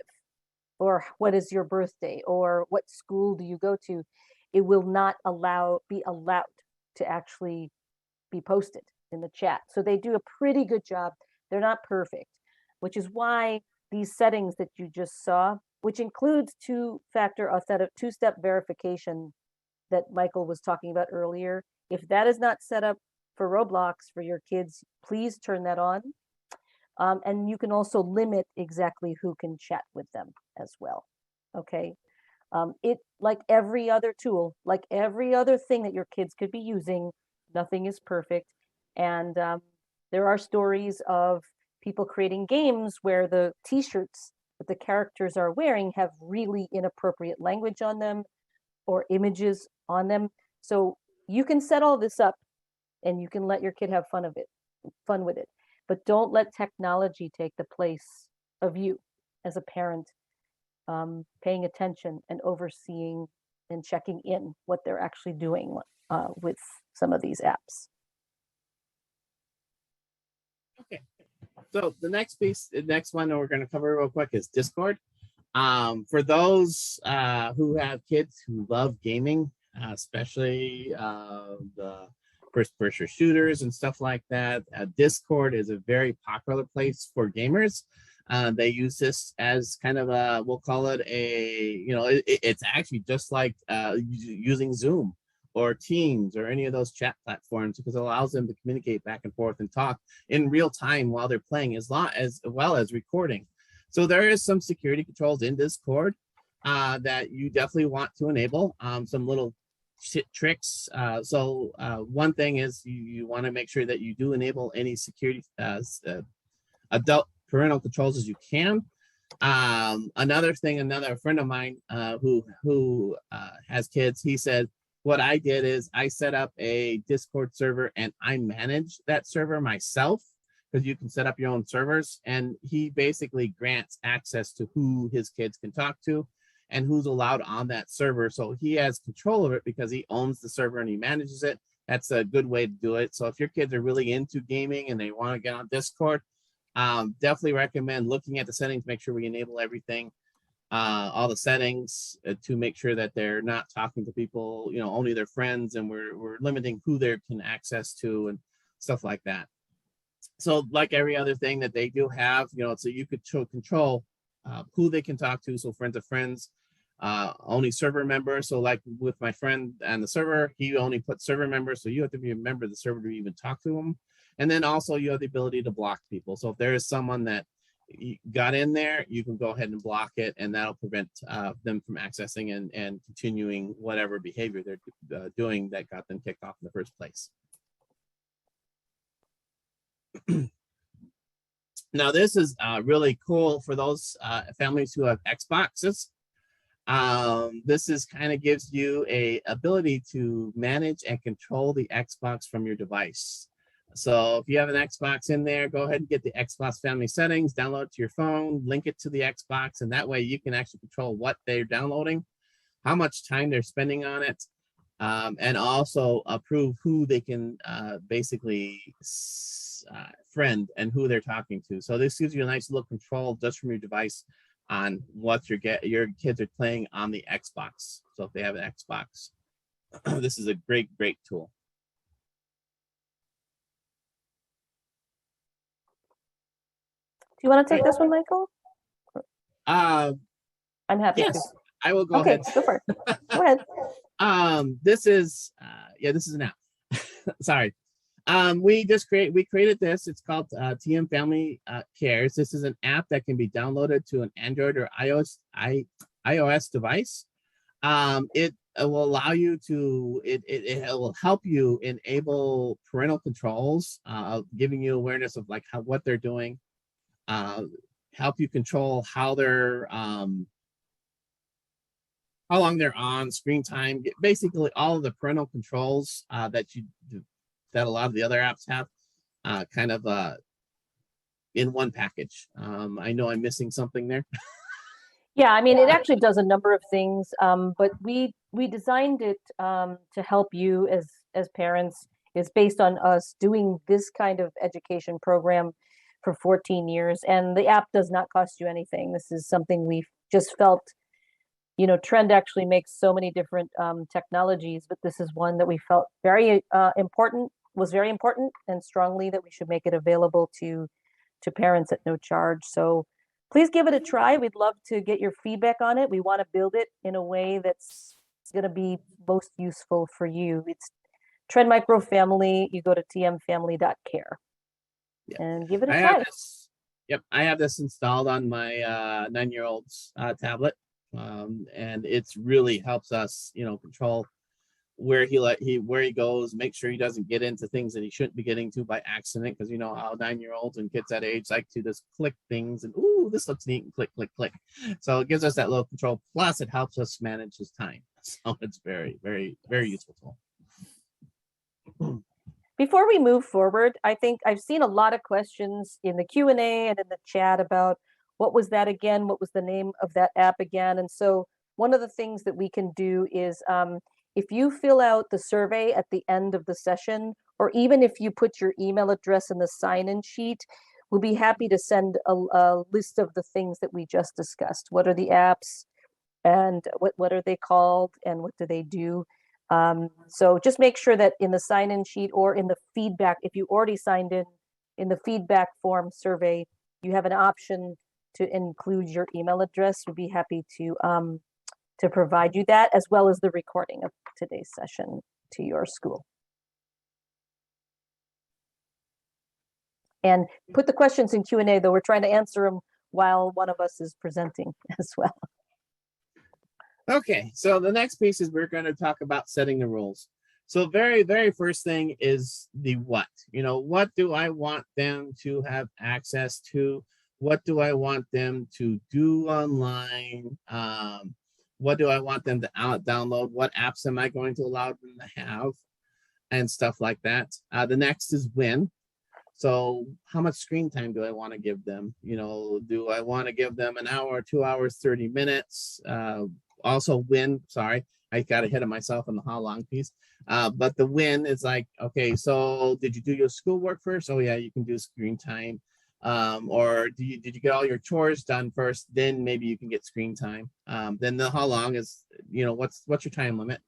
A: Or what is your birthday? Or what school do you go to? It will not be allowed to actually be posted in the chat. So they do a pretty good job. They're not perfect, which is why these settings that you just saw, which includes two-step verification that Michael was talking about earlier, if that is not set up for Roblox for your kids, please turn that on. And you can also limit exactly who can chat with them as well. Okay. It like every other tool, like every other thing that your kids could be using, nothing is perfect. And there are stories of people creating games where the t-shirts that the characters are wearing have really inappropriate language on them or images on them. So you can set all this up and you can let your kid have fun with it. but don't let technology take the place of you as a parent, paying attention and overseeing and checking in what they're actually doing with some of these apps.
B: Okay. So the next one that we're going to cover real quick is Discord. For those who have kids who love gaming, especially the first-person shooters and stuff like that, Discord is a very popular place for gamers. They use this as kind of a, we'll call it a, it's actually just like using Zoom or Teams or any of those chat platforms, because it allows them to communicate back and forth and talk in real time while they're playing, as well as recording. So there is some security controls in Discord that you definitely want to enable. Some little tricks. One thing is you want to make sure that you do enable any security adult parental controls as you can. Another friend of mine who has kids, he said, what I did is I set up a Discord server and I manage that server myself, because you can set up your own servers, and he basically grants access to who his kids can talk to and who's allowed on that server. So he has control of it because he owns the server and he manages it. That's a good way to do it. So if your kids are really into gaming and they want to get on Discord, definitely recommend looking at the settings, make sure we enable everything, all the settings to make sure that they're not talking to people, only their friends, and we're limiting who they can access to and stuff like that. So like every other thing that they do have, so you could control who they can talk to. So friends of friends, only server members. So like with my friend and the server, he only put server members. So you have to be a member of the server to even talk to them. And then also you have the ability to block people. So if there is someone that got in there, you can go ahead and block it, and that'll prevent them from accessing and continuing whatever behavior they're doing that got them kicked off in the first place. Now, this is really cool for those families who have Xboxes. This is kind of gives you a ability to manage and control the Xbox from your device. So if you have an Xbox in there, go ahead and get the Xbox family settings, download it to your phone, link it to the Xbox, and that way you can actually control what they're downloading, how much time they're spending on it, and also approve who they can basically friend and who they're talking to. So this gives you a nice little control just from your device on what your kids are playing on the Xbox. So if they have an Xbox, this is a great tool.
A: Do you want to take this one, Michael?
B: I'm
A: happy to.
B: I will go
A: okay,
B: ahead.
A: Go for it. Go ahead.
B: This is an app. Sorry. We created this. It's called TM Family Cares. This is an app that can be downloaded to an Android or iOS device. It will allow you to, it will help you enable parental controls, giving you awareness of like what they're doing, help you control how they're, how long they're on, screen time, basically all of the parental controls that a lot of the other apps have, kind of in one package. I know I'm missing something there.
A: Yeah, I mean, it actually does a number of things, but we designed it to help you as parents. It's based on us doing this kind of education program for 14 years, and the app does not cost you anything. This is something we've just felt, Trend actually makes so many different technologies, but this is one that we felt was very important and strongly that we should make it available to parents at no charge. So please give it a try. We'd love to get your feedback on it. We want to build it in a way that's going to be most useful for you. It's Trend Micro Family. You go to tmfamily.care and give it a try.
B: I have this installed on my 9-year-old's tablet, and it's really helps us, control where he goes, make sure he doesn't get into things that he shouldn't be getting to by accident, because you know how 9-year-olds and kids that age like to just click things and ooh, this looks neat, and click. So it gives us that little control. Plus, it helps us manage his time. So it's very, very, very useful tool.
A: Before we move forward, I think I've seen a lot of questions in the Q&A and in the chat about what was that again? What was the name of that app again? And so one of the things that we can do is if you fill out the survey at the end of the session, or even if you put your email address in the sign-in sheet, we'll be happy to send a list of the things that we just discussed. What are the apps and what are they called and what do they do? So just make sure that in the sign-in sheet or in the feedback, if you already signed in the feedback form survey, you have an option to include your email address. We'd be happy to provide you that, as well as the recording of today's session to your school. And put the questions in Q&A, though we're trying to answer them while one of us is presenting as well.
B: Okay, so the next piece is we're going to talk about setting the rules. So very first thing is the what. What do I want them to have access to? What do I want them to do online? What do I want them to download? What apps am I going to allow them to have? And stuff like that. The next is when. So how much screen time do I want to give them? Do I want to give them an hour, 2 hours, 30 minutes? Also when, sorry, I got ahead of myself on the how long piece. But the when is like, okay, so did you do your schoolwork first? Oh yeah, you can do screen time. Or did you get all your chores done first? Then maybe you can get screen time. Then the how long is, what's your time limit?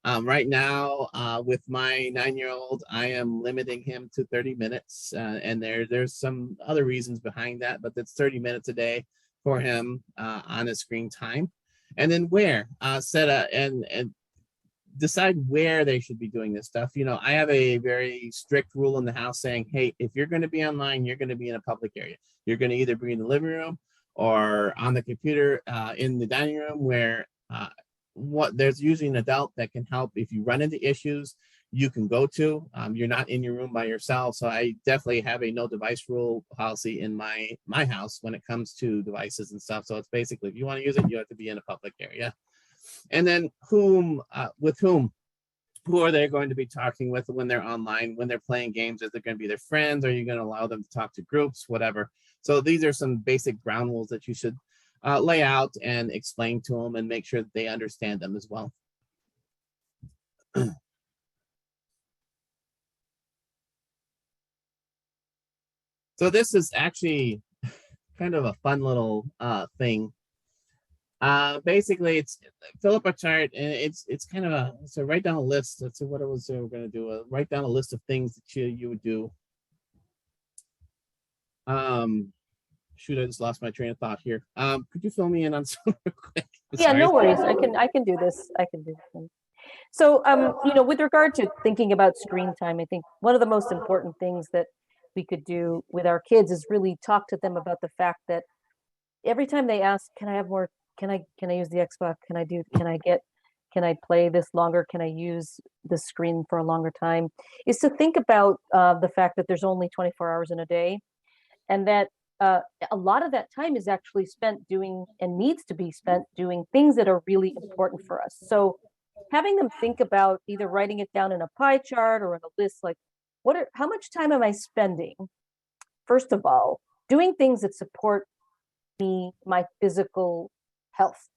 B: Right now, with my 9-year-old, I am limiting him to 30 minutes, and there's some other reasons behind that, but it's 30 minutes a day for him on his screen time. And then where, and decide where they should be doing this stuff. I have a very strict rule in the house saying, hey, if you're going to be online, you're going to be in a public area. You're going to either be in the living room or on the computer in the dining room where there's usually an adult that can help. If you run into issues, you can go to. You're not in your room by yourself. So I definitely have a no device rule policy in my house when it comes to devices and stuff. So it's basically, if you want to use it, you have to be in a public area. And then with whom? Who are they going to be talking with when they're online, when they're playing games? Is it going to be their friends? Are you going to allow them to talk to groups, whatever? So these are some basic ground rules that you should lay out and explain to them and make sure that they understand them as well. So this is actually kind of a fun little thing. Basically, it's fill up a chart, and it's kind of so write down a list. That's what it was. We're going to do write down a list of things that you would do. Shoot, I just lost my train of thought here. Could you fill me in on something real quick?
A: Yeah, no worries. I can do this. I can do this. So, with regard to thinking about screen time, I think one of the most important things that we could do with our kids is really talk to them about the fact that every time they ask, can I have more? Can I use the Xbox? Can I play this longer? Can I use the screen for a longer time? Is to think about the fact that there's only 24 hours in a day, and that a lot of that time is actually spent doing and needs to be spent doing things that are really important for us. So having them think about either writing it down in a pie chart or in a list, like how much time am I spending, first of all, doing things that support me, my physical health,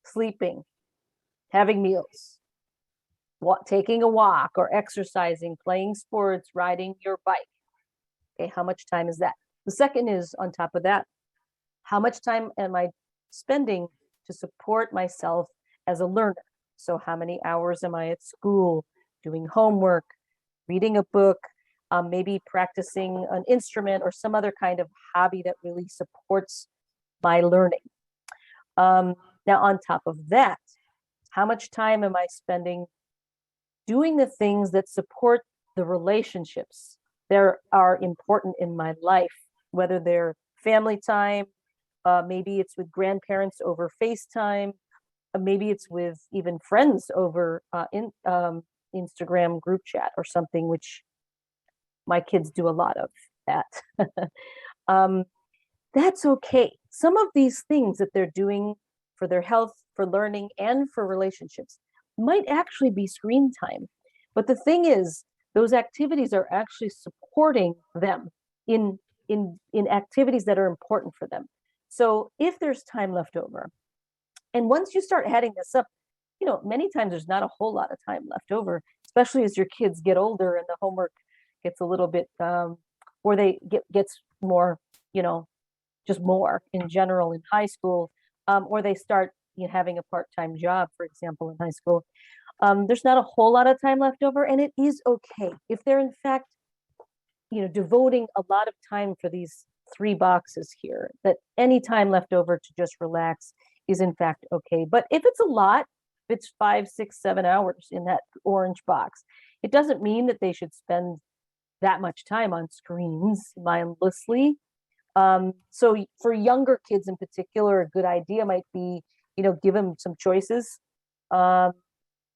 A: sleeping, having meals, taking a walk or exercising, playing sports, riding your bike. Okay, how much time is that? The second is, on top of that, how much time am I spending to support myself as a learner? So how many hours am I at school doing homework, reading a book, maybe practicing an instrument or some other kind of hobby that really supports my learning? Now, on top of that, how much time am I spending doing the things that support the relationships that are important in my life, whether they're family time, maybe it's with grandparents over FaceTime, maybe it's with even friends over Instagram group chat or something, which my kids do a lot of that. That's okay. Some of these things that they're doing for their health, for learning, and for relationships might actually be screen time. But the thing is, those activities are actually supporting them in activities that are important for them. So if there's time left over, and once you start adding this up, many times there's not a whole lot of time left over, especially as your kids get older and the homework gets a little bit, or they gets more, just more in general in high school, or they start having a part-time job, for example, in high school. There's not a whole lot of time left over, and it is okay if they're in fact, devoting a lot of time for these 3 boxes here, that any time left over to just relax is in fact okay. But if it's a lot, if it's 5, 6, 7 hours in that orange box, it doesn't mean that they should spend that much time on screens mindlessly. So for younger kids in particular, a good idea might be, give them some choices, um,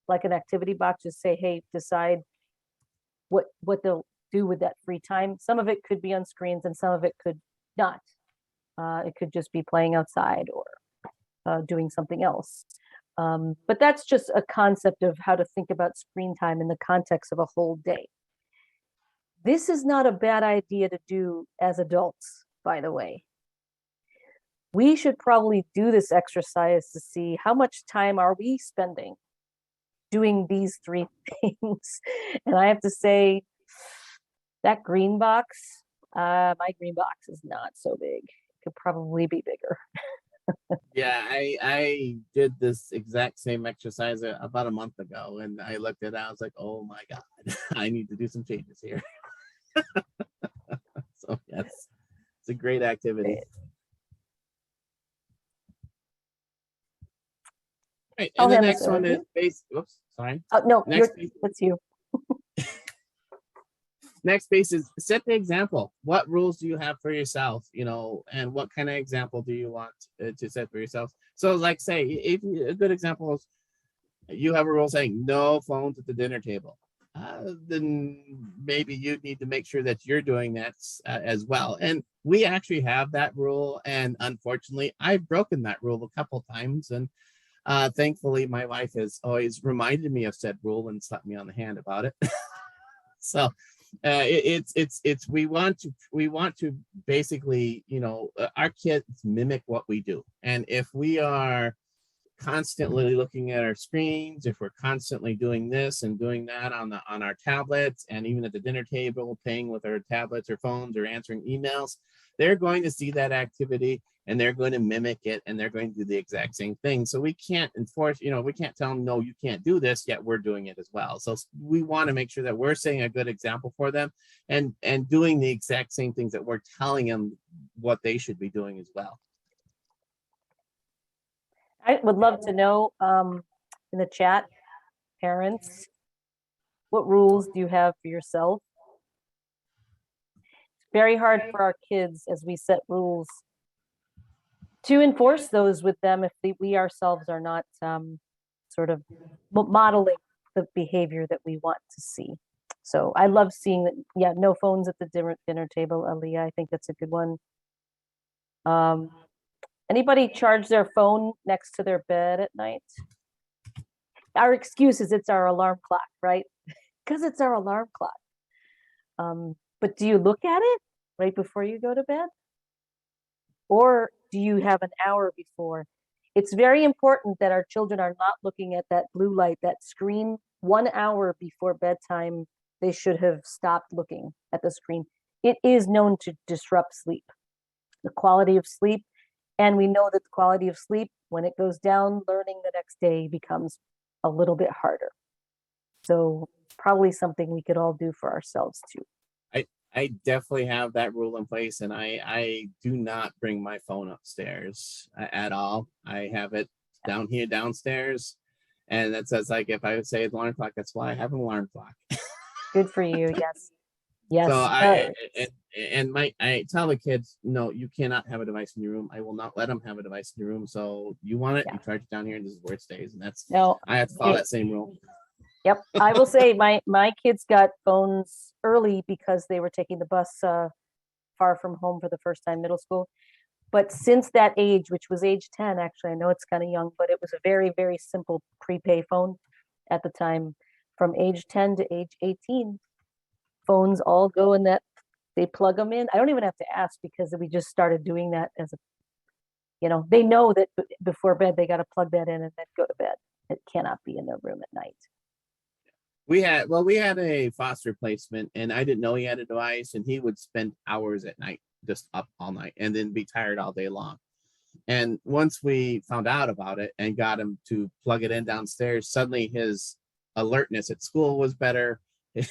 A: like an activity box. Just say, hey, decide what they'll do with that free time. Some of it could be on screens, and some of it could not. It could just be playing outside or doing something else. But that's just a concept of how to think about screen time in the context of a whole day. This is not a bad idea to do as adults, by the way. We should probably do this exercise to see how much time are we spending doing these 3 things. And I have to say, that green box, my green box is not so big. It could probably be bigger.
B: Yeah, I did this exact same exercise about a month ago, and I looked at it. I was like, oh my god, I need to do some changes here. So yes, it's a great activity. Right, and
A: I'll
B: the
A: hand
B: next
A: this over
B: one
A: to
B: is
A: you.
B: base. Whoops, sorry.
A: Oh, no,
B: Next
A: that's you.
B: next piece is set the example. What rules do you have for yourself, and what kind of example do you want to set for yourself? So like say, if a good example is you have a rule saying no phones at the dinner table, then maybe you need to make sure that you're doing that as well. And we actually have that rule, and unfortunately I've broken that rule a couple times, and thankfully my wife has always reminded me of said rule and slapped me on the hand about it. So it's we want to basically, our kids mimic what we do, and if we are constantly looking at our screens, if we're constantly doing this and doing that on our tablets, and even at the dinner table playing with our tablets or phones or answering emails, they're going to see that activity and they're going to mimic it, and they're going to do the exact same thing. So we can't enforce, we can't tell them, no, you can't do this, yet we're doing it as well. So we want to make sure that we're setting a good example for them, and doing the exact same things that we're telling them what they should be doing as well.
A: I would love to know, in the chat, parents, what rules do you have for yourself? It's very hard for our kids as we set rules to enforce those with them if we ourselves are not sort of modeling the behavior that we want to see. So I love seeing that. Yeah, no phones at the dinner table, Aaliyah. I think that's a good one. Anybody charge their phone next to their bed at night? Our excuse is it's our alarm clock, right? Because it's our alarm clock. But do you look at it right before you go to bed? Or do you have an hour before? It's very important that our children are not looking at that blue light, that screen, 1 hour before bedtime. They should have stopped looking at the screen. It is known to disrupt sleep, the quality of sleep. And we know that the quality of sleep, when it goes down, learning the next day becomes a little bit harder. So probably something we could all do for ourselves too.
B: I definitely have that rule in place, and I do not bring my phone upstairs at all. I have it down here downstairs, and that says, like, if I would say alarm clock, that's why I have an alarm clock.
A: Good for you. Yes. Yes.
B: So I tell the kids, no, you cannot have a device in your room. I will not let them have a device in your room. So you want it, you charge it down here, and this is where it stays. And that's
A: no.
B: I have to follow that same rule.
A: Yep. I will say my kids got phones early because they were taking the bus far from home for the first time, middle school. But since that age, which was age 10, actually, I know it's kind of young, but it was a very, very simple prepay phone at the time. From age 10 to age 18, phones all go in that, they plug them in. I don't even have to ask because we just started doing that as a, they know that before bed, they got to plug that in and then go to bed. It cannot be in their room at night.
B: We had a foster placement, and I didn't know he had a device, and he would spend hours at night just up all night and then be tired all day long. And once we found out about it and got him to plug it in downstairs, suddenly his alertness at school was better. He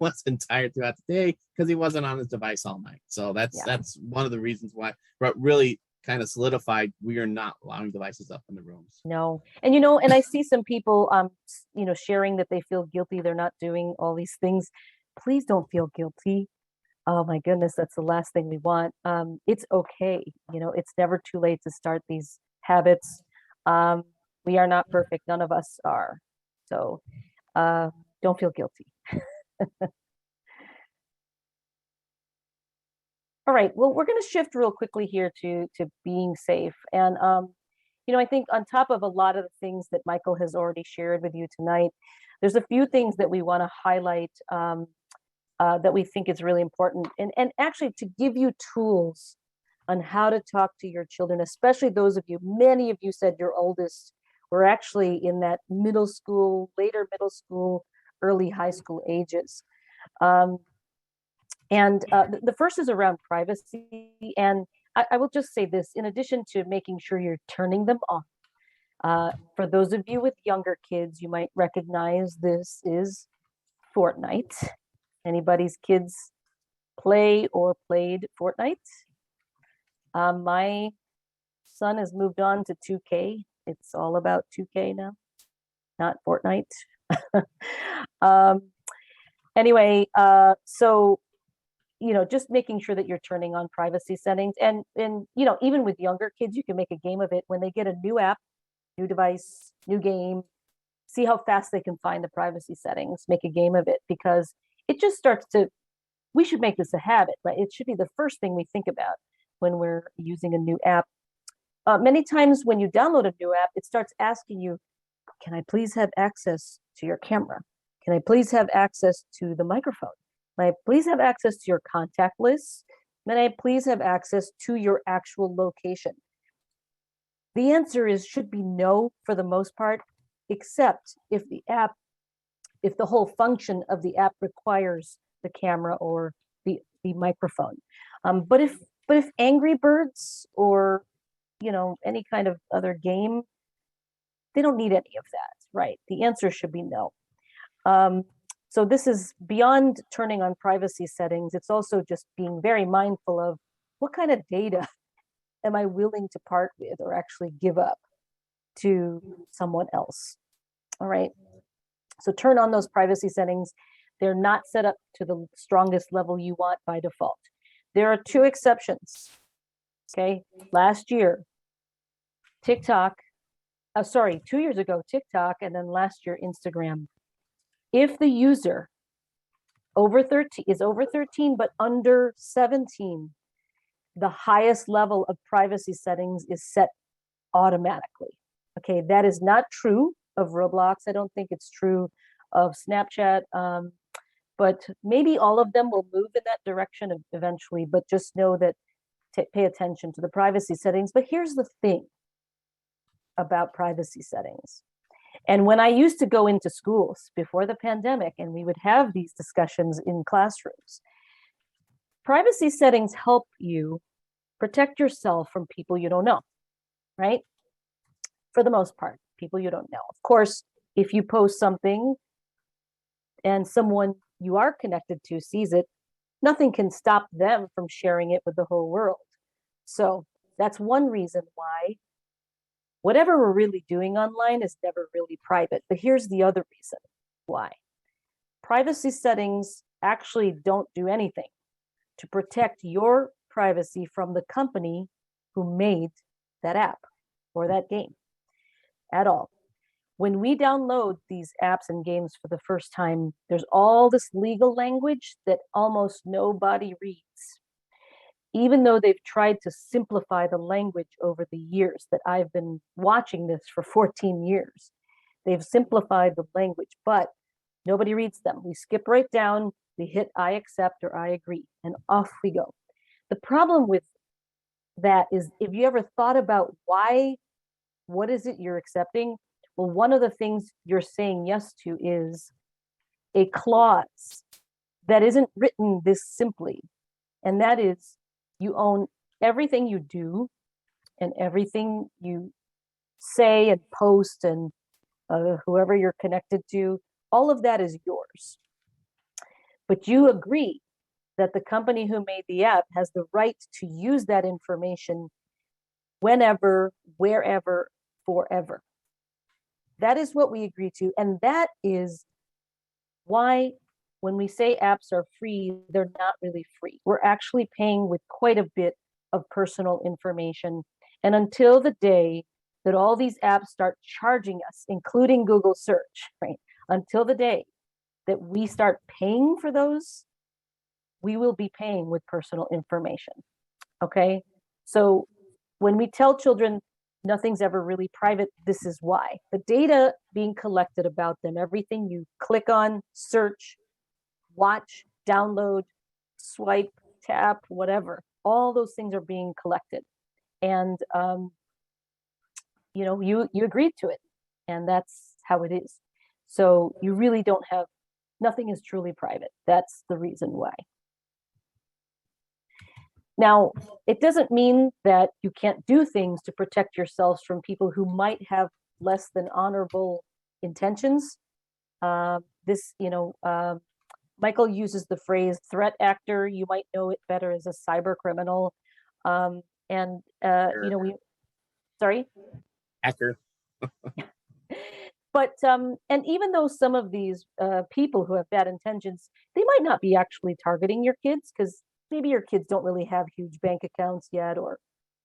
B: wasn't tired throughout the day because he wasn't on his device all night. So that's one of the reasons why, but really kind of solidified, we are not allowing devices up in the rooms.
A: No. And and I see some people sharing that they feel guilty they're not doing all these things. Please don't feel guilty. Oh my goodness, that's the last thing we want. It's okay. It's never too late to start these habits. We are not perfect. None of us are. So don't feel guilty. All right. Well, we're going to shift real quickly here to being safe. And I think on top of a lot of the things that Michael has already shared with you tonight, there's a few things that we want to highlight that we think is really important, and actually to give you tools on how to talk to your children, especially those of you, many of you said your oldest were actually in that middle school, later middle school, early high school ages. And the first is around privacy. And I will just say this, in addition to making sure you're turning them off, for those of you with younger kids, you might recognize this is Fortnite. Anybody's kids play or played Fortnite? My son has moved on to 2K. It's all about 2K now, not Fortnite. Anyway, so just making sure that you're turning on privacy settings, and even with younger kids, you can make a game of it. When they get a new app, new device, new game, see how fast they can find the privacy settings, make a game of it, because it just starts to, we should make this a habit, right? It should be the first thing we think about when we're using a new app. Many times when you download a new app, it starts asking you, can I please have access to your camera? Can I please have access to the microphone? May I please have access to your contact list? May I please have access to your actual location? The answer should be no for the most part, except if the whole function of the app requires the camera or the microphone. But if Angry Birds or any kind of other game, they don't need any of that, right? The answer should be no. So this is beyond turning on privacy settings. It's also just being very mindful of what kind of data am I willing to part with or actually give up to someone else. All right. So turn on those privacy settings. They're not set up to the strongest level you want by default. There are two exceptions. Okay. Last year, TikTok, 2 years ago, TikTok, and then last year, Instagram. If the user is over 13, but under 17, the highest level of privacy settings is set automatically. Okay, that is not true of Roblox. I don't think it's true of Snapchat, but maybe all of them will move in that direction eventually, but just know that pay attention to the privacy settings. But here's the thing about privacy settings. And when I used to go into schools before the pandemic, and we would have these discussions in classrooms, privacy settings help you protect yourself from people you don't know, right? For the most part, people you don't know. Of course, if you post something and someone you are connected to sees it, nothing can stop them from sharing it with the whole world. So that's one reason why whatever we're really doing online is never really private. But here's the other reason why. Privacy settings actually don't do anything to protect your privacy from the company who made that app or that game at all. When we download these apps and games for the first time, there's all this legal language that almost nobody reads. Even though they've tried to simplify the language over the years that I've been watching this for 14 years, they've simplified the language, but nobody reads them. We skip right down. We hit I accept or I agree, and off we go. The problem with that is, if you ever thought about why, what is it you're accepting? Well, one of the things you're saying yes to is a clause that isn't written this simply. And that is, you own everything you do and everything you say and post, and whoever you're connected to, all of that is yours. But you agree that the company who made the app has the right to use that information whenever, wherever, forever. That is what we agree to. And that is why, when we say apps are free, they're not really free. We're actually paying with quite a bit of personal information. And until the day that all these apps start charging us, including Google search, right? Until the day that we start paying for those, we will be paying with personal information. Okay. So when we tell children nothing's ever really private, this is why. The data being collected about them, everything you click on, search, watch, download, swipe, tap, whatever, all those things are being collected. And you agreed to it, and that's how it is. So you really don't have, nothing is truly private. That's the reason why. Now, it doesn't mean that you can't do things to protect yourselves from people who might have less than honorable intentions. Michael uses the phrase threat actor. You might know it better as a cyber criminal. Sorry?
B: Hacker.
A: But and even though some of these people who have bad intentions, they might not be actually targeting your kids, because maybe your kids don't really have huge bank accounts yet, or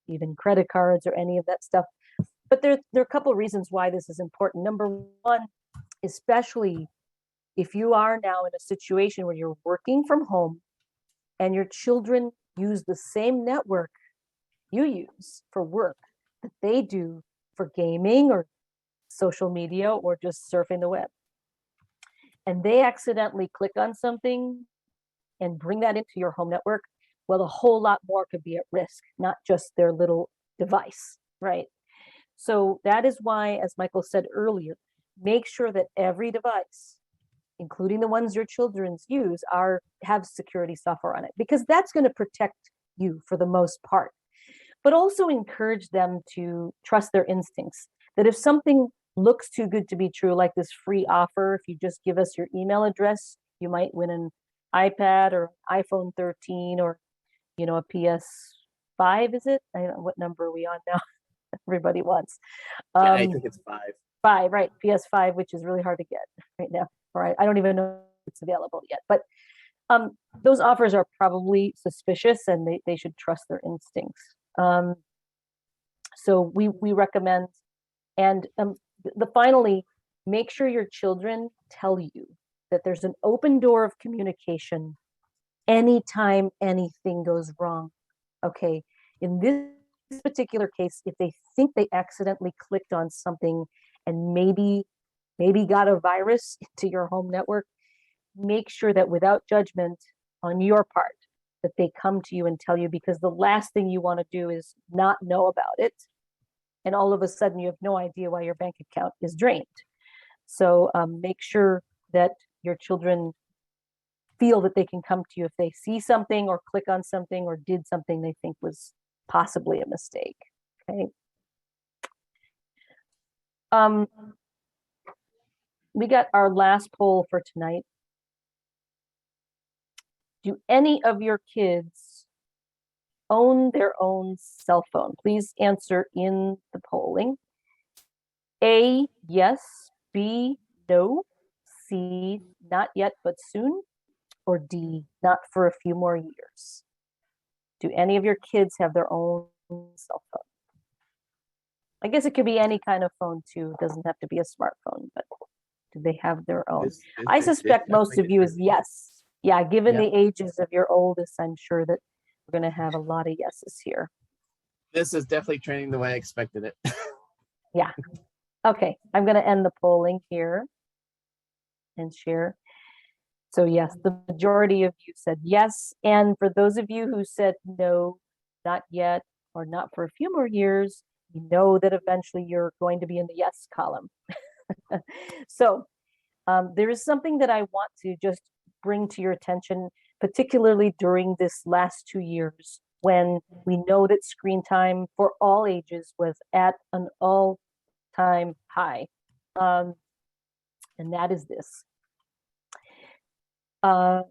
A: even credit cards or any of that stuff. But there are a couple of reasons why this is important. Number one, especially if you are now in a situation where you're working from home and your children use the same network you use for work that they do for gaming or social media or just surfing the web, and they accidentally click on something and bring that into your home network, well, a whole lot more could be at risk, not just their little device, right? So that is why, as Michael said earlier, make sure that every device, including the ones your children's use, have security software on it, because that's going to protect you for the most part. But also encourage them to trust their instincts, that if something looks too good to be true, like this free offer, if you just give us your email address, you might win an iPad or iPhone 13 or a PS5, is it? I don't know, what number are we on now? Everybody wants.
B: I think it's 5.
A: 5, right? PS5, which is really hard to get right now. Right? I don't even know if it's available yet. But those offers are probably suspicious, and they should trust their instincts. So we recommend, and finally, make sure your children tell you that there's an open door of communication anytime anything goes wrong. Okay, in this particular case, if they think they accidentally clicked on something and maybe got a virus into your home network, make sure that without judgment on your part, that they come to you and tell you, because the last thing you want to do is not know about it, and all of a sudden you have no idea why your bank account is drained. So make sure that your children feel that they can come to you if they see something or click on something or did something they think was possibly a mistake. Okay. We got our last poll for tonight. Do any of your kids own their own cell phone? Please answer in the polling. A, yes. B, no. C, not yet, but soon. Or D, not for a few more years. Do any of your kids have their own cell phone? I guess it could be any kind of phone too. It doesn't have to be a smartphone, but do they have their own? I suspect most of you is yes. Yeah, given the ages of your oldest, I'm sure that we're going to have a lot of yeses here.
B: This is definitely trending the way I expected it.
A: Yeah. Okay, I'm going to end the polling here and share. So yes, the majority of you said yes. And for those of you who said no, not yet, or not for a few more years, you know that eventually you're going to be in the yes column. So there is something that I want to just bring to your attention, particularly during this last 2 years when we know that screen time for all ages was at an all-time high. Um, and that is this. Uh,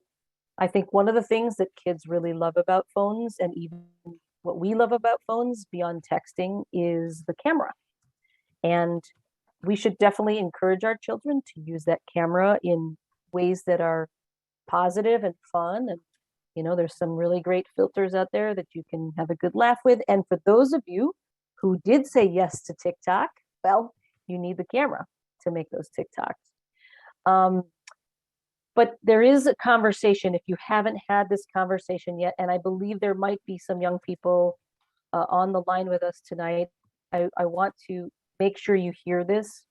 A: I think one of the things that kids really love about phones, and even what we love about phones beyond texting, is the camera. And we should definitely encourage our children to use that camera in ways that are positive and fun. And, there's some really great filters out there that you can have a good laugh with. And for those of you who did say yes to TikTok, well, you need the camera to make those TikToks. But there is a conversation, if you haven't had this conversation yet, and I believe there might be some young people on the line with us tonight. I want to make sure you hear this.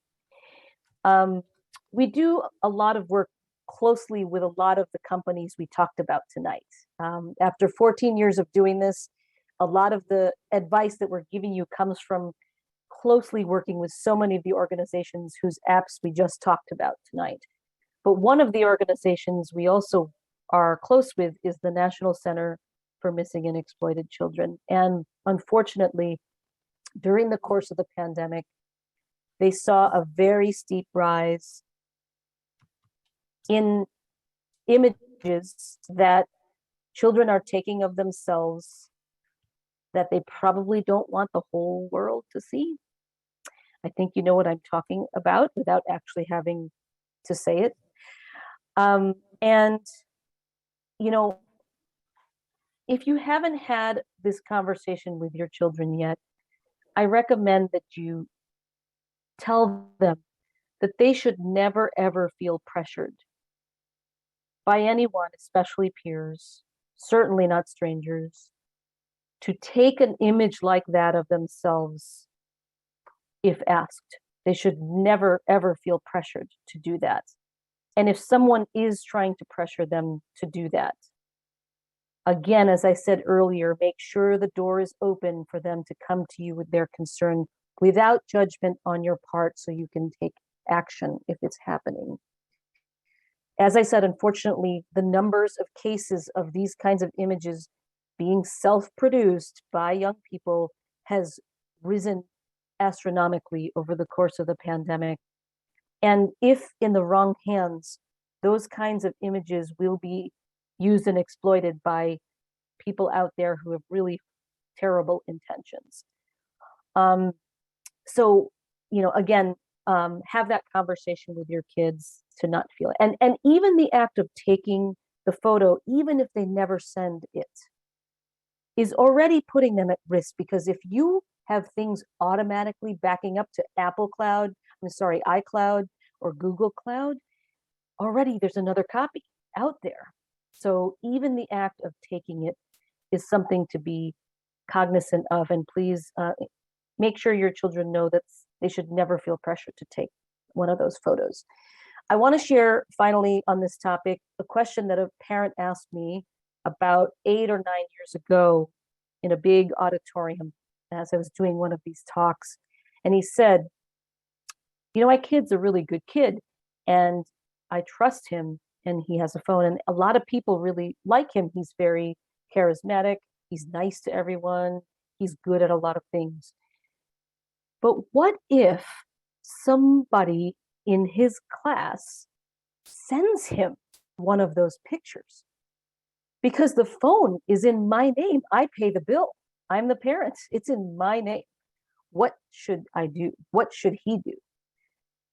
A: We do a lot of work closely with a lot of the companies we talked about tonight. After 14 years of doing this, a lot of the advice that we're giving you comes from closely working with so many of the organizations whose apps we just talked about tonight. But one of the organizations we also are close with is the National Center for Missing and Exploited Children. And unfortunately, during the course of the pandemic, they saw a very steep rise in images that children are taking of themselves that they probably don't want the whole world to see. I think you know what I'm talking about without actually having to say it. And, if you haven't had this conversation with your children yet, I recommend that you tell them that they should never, ever feel pressured by anyone, especially peers, certainly not strangers, to take an image like that of themselves if asked. They should never, ever feel pressured to do that. And if someone is trying to pressure them to do that, again, as I said earlier, make sure the door is open for them to come to you with their concern without judgment on your part so you can take action if it's happening. As I said, unfortunately, the numbers of cases of these kinds of images being self-produced by young people has risen astronomically over the course of the pandemic. And if in the wrong hands, those kinds of images will be used and exploited by people out there who have really terrible intentions. So, again, have that conversation with your kids to not feel it. And even the act of taking the photo, even if they never send it, is already putting them at risk, because if you have things automatically backing up to iCloud or Google Cloud, already there's another copy out there. So even the act of taking it is something to be cognizant of. And please make sure your children know that they should never feel pressure to take one of those photos. I want to share finally on this topic a question that a parent asked me about 8 or 9 years ago in a big auditorium as I was doing one of these talks. And he said, my kid's a really good kid and I trust him and he has a phone. And a lot of people really like him. He's very charismatic. He's nice to everyone. He's good at a lot of things. But what if somebody in his class sends him one of those pictures? Because the phone is in my name. I pay the bill. I'm the parent. It's in my name. What should I do? What should he do?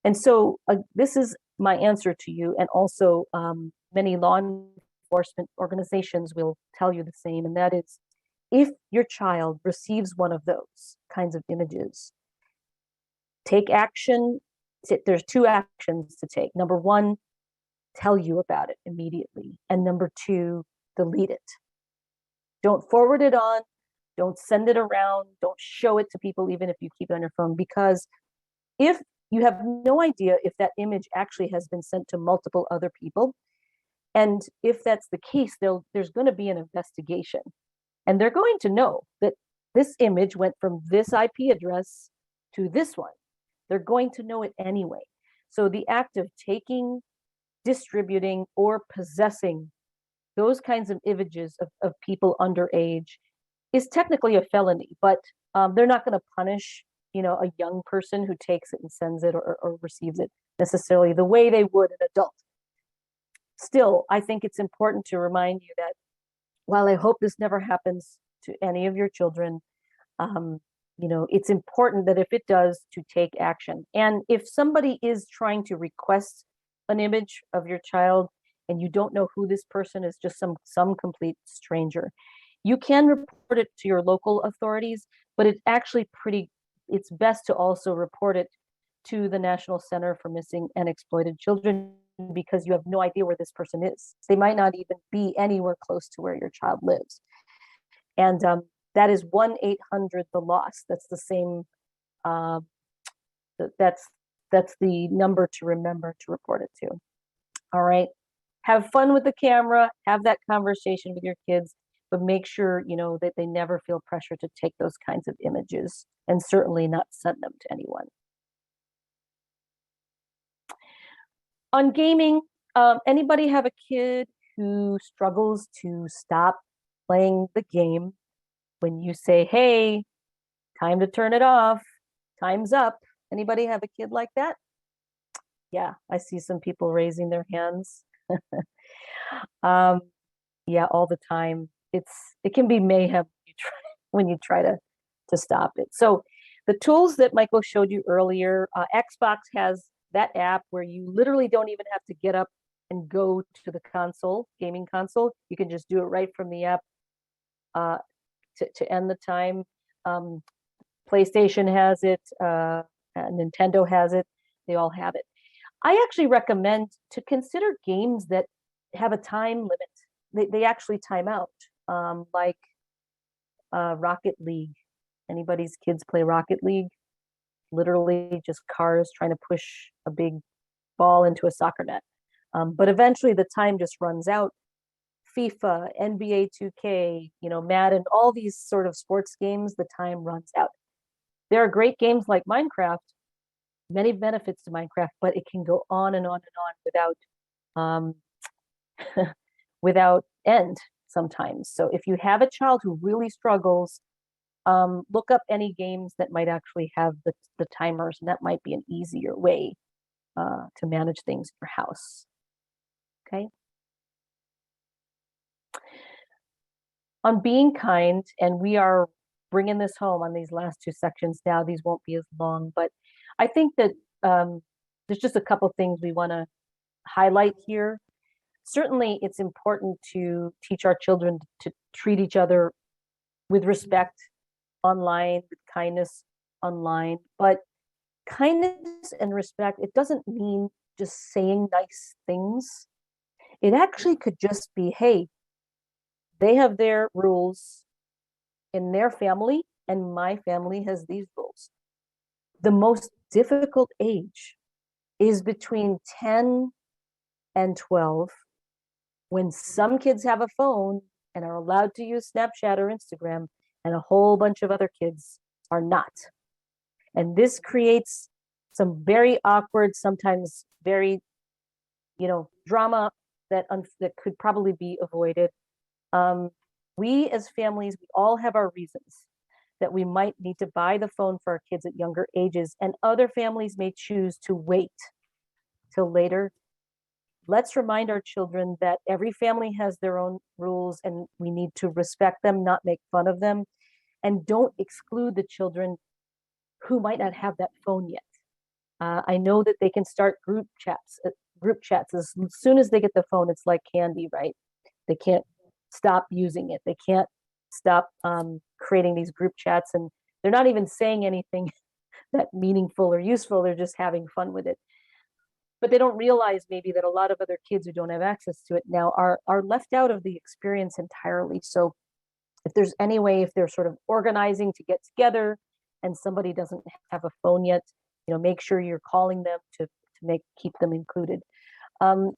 A: And so this is my answer to you. And also many law enforcement organizations will tell you the same. And that is, if your child receives one of those kinds of images, take action. There's 2 actions to take. Number 1, tell you about it immediately. And number 2, delete it. Don't forward it on. Don't send it around. Don't show it to people, even if you keep it on your phone, because if you have no idea if that image actually has been sent to multiple other people, And if that's the case, there's going to be an investigation. And they're going to know that this image went from this IP address to this one. They're going to know it anyway. So the act of taking, distributing, or possessing those kinds of images of people underage is technically a felony, but they're not going to punish, a young person who takes it and sends it or receives it necessarily the way they would an adult. Still, I think it's important to remind you that while I hope this never happens to any of your children, um, it's important that if it does, to take action. And if somebody is trying to request an image of your child and you don't know who this person is, just some complete stranger, you can report it to your local authorities, but it's best to also report it to the National Center for Missing and Exploited Children, because you have no idea where this person is. They might not even be anywhere close to where your child lives. And that is 1-800-THE-LOST. That's the same, that's the number to remember to report it to. All right. Have fun with the camera, have that conversation with your kids, but make sure, that they never feel pressure to take those kinds of images, and certainly not send them to anyone. On gaming, anybody have a kid who struggles to stop playing the game when you say, hey, time to turn it off, time's up? Anybody have a kid like that? Yeah, I see some people raising their hands. Yeah, all the time. It can be mayhem when you try to stop it. So the tools that Michael showed you earlier, Xbox has that app where you literally don't even have to get up and go to the gaming console. You can just do it right from the app to end the time. PlayStation has it, Nintendo has it. They all have it. I actually recommend to consider games that have a time limit. They actually time out, like Rocket League. Anybody's kids play Rocket League? Literally just cars trying to push a big ball into a soccer net. But eventually the time just runs out. FIFA, NBA 2K, Madden, all these sort of sports games, the time runs out. There are great games like Minecraft, many benefits to Minecraft, but it can go on and on and on without end sometimes. So if you have a child who really struggles, look up any games that might actually have the timers, and that might be an easier way to manage things in your house. Okay. On being kind, and we are bringing this home on these last two sections now. These won't be as long, but I think that there's just a couple things we want to highlight here. Certainly, it's important to teach our children to treat each other with respect online, with kindness online. But kindness and respect, it doesn't mean just saying nice things. It actually could just be, hey, they have their rules in their family, and my family has these rules. The most difficult age is between 10 and 12, when some kids have a phone and are allowed to use Snapchat or Instagram, and a whole bunch of other kids are not. And this creates some very awkward, sometimes very, drama that could probably be avoided. We as families, we all have our reasons that we might need to buy the phone for our kids at younger ages, and other families may choose to wait till later. Let's remind our children that every family has their own rules, and we need to respect them, not make fun of them, and don't exclude the children who might not have that phone yet. I know that they can start group chats. As soon as they get the phone, it's like candy, right? They can't stop using it. They can't stop creating these group chats, and they're not even saying anything that meaningful or useful. They're just having fun with it. But they don't realize maybe that a lot of other kids who don't have access to it now are left out of the experience entirely. So if there's any way, if they're sort of organizing to get together and somebody doesn't have a phone yet, make sure you're calling them to keep them included.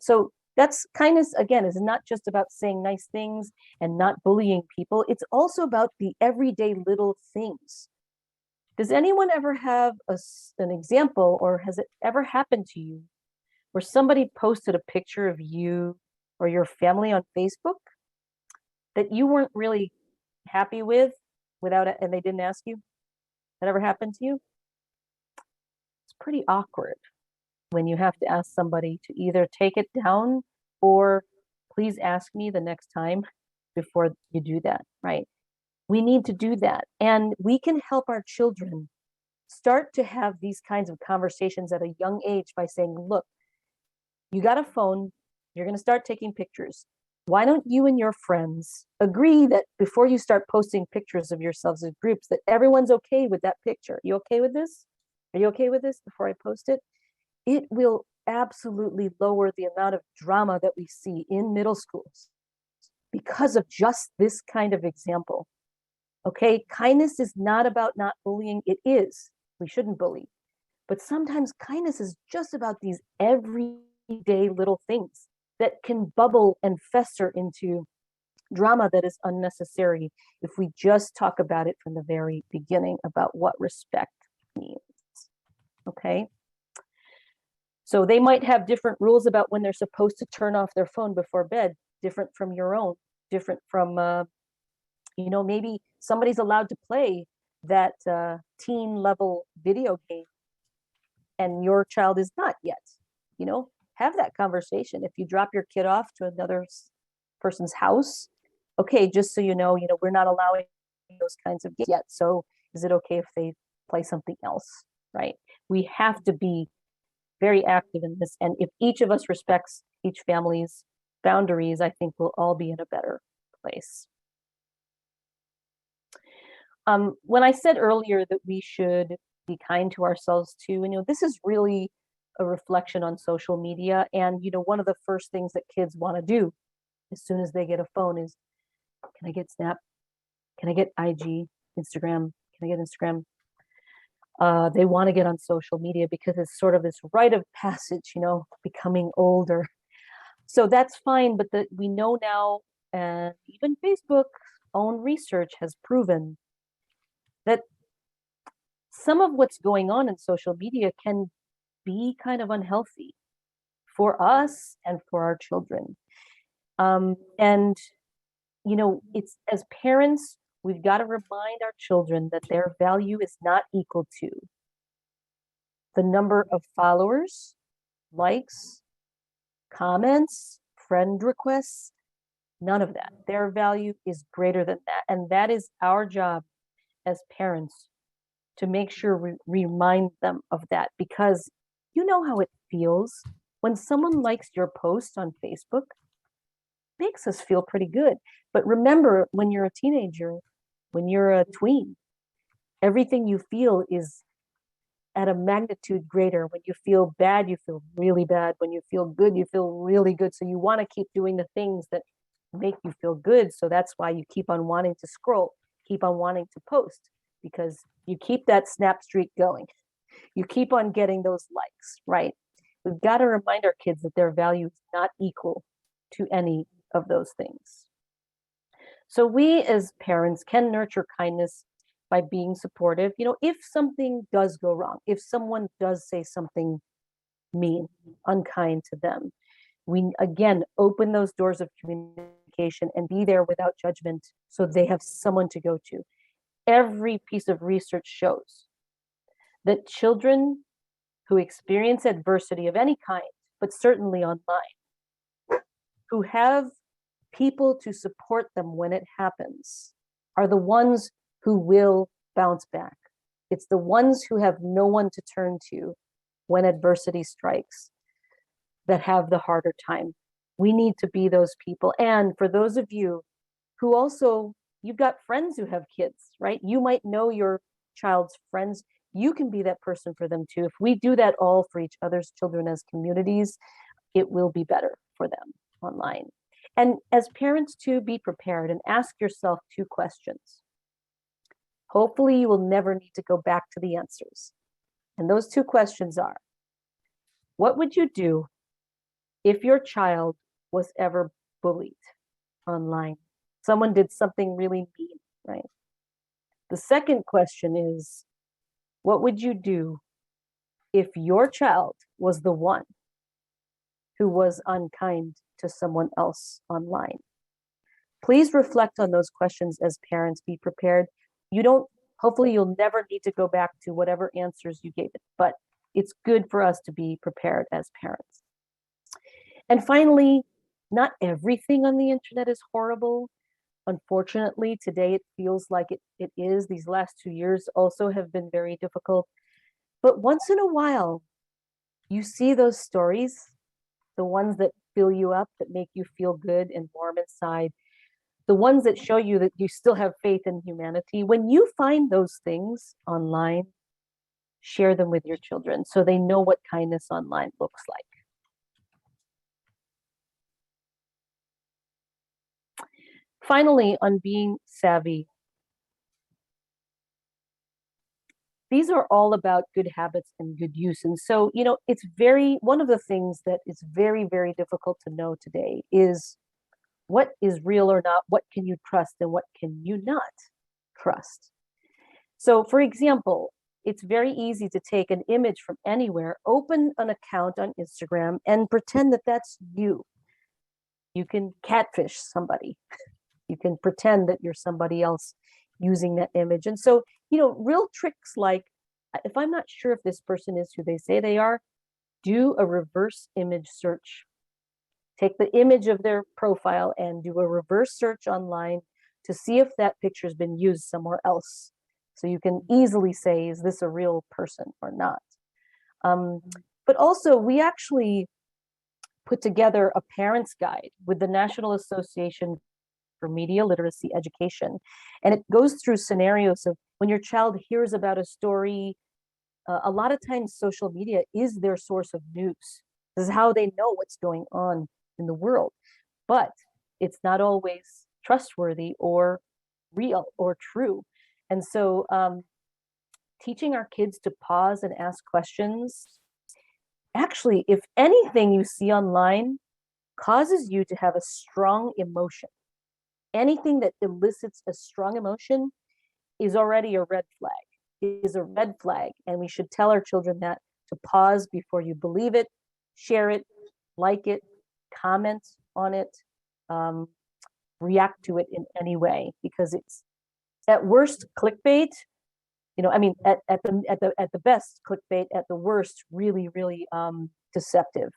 A: So That's kindness, again, is not just about saying nice things and not bullying people. It's also about the everyday little things. Does anyone ever have an example, or has it ever happened to you where somebody posted a picture of you or your family on Facebook that you weren't really happy with without it, and they didn't ask you? That ever happened to you? It's pretty awkward when you have to ask somebody to either take it down or please ask me the next time before you do that, right? We need to do that. And we can help our children start to have these kinds of conversations at a young age by saying, look, you got a phone, you're going to start taking pictures. Why don't you and your friends agree that before you start posting pictures of yourselves as groups, that everyone's okay with that picture? You okay with this? Are you okay with this before I post it? It will absolutely lower the amount of drama that we see in middle schools because of just this kind of example. Okay, kindness is not about not bullying. It is. We shouldn't bully. But sometimes kindness is just about these everyday little things that can bubble and fester into drama that is unnecessary if we just talk about it from the very beginning about what respect means. Okay. So they might have different rules about when they're supposed to turn off their phone before bed, different from your own, different from, maybe somebody's allowed to play that teen level video game and your child is not yet. Have that conversation. If you drop your kid off to another person's house, okay, just so we're not allowing those kinds of games yet. So is it okay if they play something else, right? We have to be very active in this. And if each of us respects each family's boundaries, I think we'll all be in a better place. When I said earlier that we should be kind to ourselves too, and this is really a reflection on social media. And one of the first things that kids want to do as soon as they get a phone is, can I get Snap? Can I get IG, Instagram? Can I get Instagram? They want to get on social media because it's sort of this rite of passage, becoming older. So that's fine, but we know now, and even Facebook's own research has proven that some of what's going on in social media can be kind of unhealthy for us and for our children. And it's, as parents, we've got to remind our children that their value is not equal to the number of followers, likes, comments, friend requests, none of that. Their value is greater than that. And that is our job as parents to make sure we remind them of that, because you know how it feels when someone likes your post on Facebook. Makes us feel pretty good. But remember, when you're a teenager, when you're a tween, everything you feel is at a magnitude greater. When you feel bad, you feel really bad. When you feel good, you feel really good. So you want to keep doing the things that make you feel good. So that's why you keep on wanting to scroll, keep on wanting to post, because you keep that snap streak going. You keep on getting those likes, right? We've got to remind our kids that their value is not equal to any of those things. So we as parents can nurture kindness by being supportive. If something does go wrong, if someone does say something mean, unkind to them, we again open those doors of communication and be there without judgment so they have someone to go to. Every piece of research shows that children who experience adversity of any kind, but certainly online, who have people to support them when it happens, are the ones who will bounce back. It's the ones who have no one to turn to when adversity strikes that have the harder time. We need to be those people. And for those of you who also, you've got friends who have kids, right? You might know your child's friends. You can be that person for them too. If we do that all for each other's children as communities, it will be better for them online. And as parents too, be prepared and ask yourself 2 questions. Hopefully you will never need to go back to the answers. And those 2 questions are, what would you do if your child was ever bullied online, someone did something really mean, right? The second question is, what would you do if your child was the one who was unkind to someone else online? Please reflect on those questions as parents. Be prepared. You don't, hopefully, you'll never need to go back to whatever answers you gave it, but it's good for us to be prepared as parents. And finally, not everything on the internet is horrible. Unfortunately, today it feels like it is. These last 2 years also have been very difficult. But once in a while, you see those stories, the ones that fill you up, that make you feel good and warm inside, the ones that show you that you still have faith in humanity. When you find those things online, share them with your children so they know what kindness online looks like. Finally, on being savvy, these are all about good habits and good use. And so, it's one of the things that is very, very difficult to know today is what is real or not, what can you trust and what can you not trust. So, for example, it's very easy to take an image from anywhere, open an account on Instagram, and pretend that that's you. You can catfish somebody. You can pretend that you're somebody else using that image. And so, real tricks like, if I'm not sure if this person is who they say they are, do a reverse image search. Take the image of their profile and do a reverse search online to see if that picture has been used somewhere else. So you can easily say, is this a real person or not? But also, we actually put together a parent's guide with the National Association for Media Literacy Education. And it goes through scenarios of when your child hears about a story. A lot of times, social media is their source of news. This is how they know what's going on in the world. But it's not always trustworthy or real or true. And so, teaching our kids to pause and ask questions. Actually, if anything you see online causes you to have a strong emotion, anything that elicits a strong emotion is already a red flag, is a red flag. And we should tell our children that, to pause before you believe it, share it, like it, comment on it, react to it in any way, because it's at worst clickbait. At the best clickbait, at the worst really, really deceptive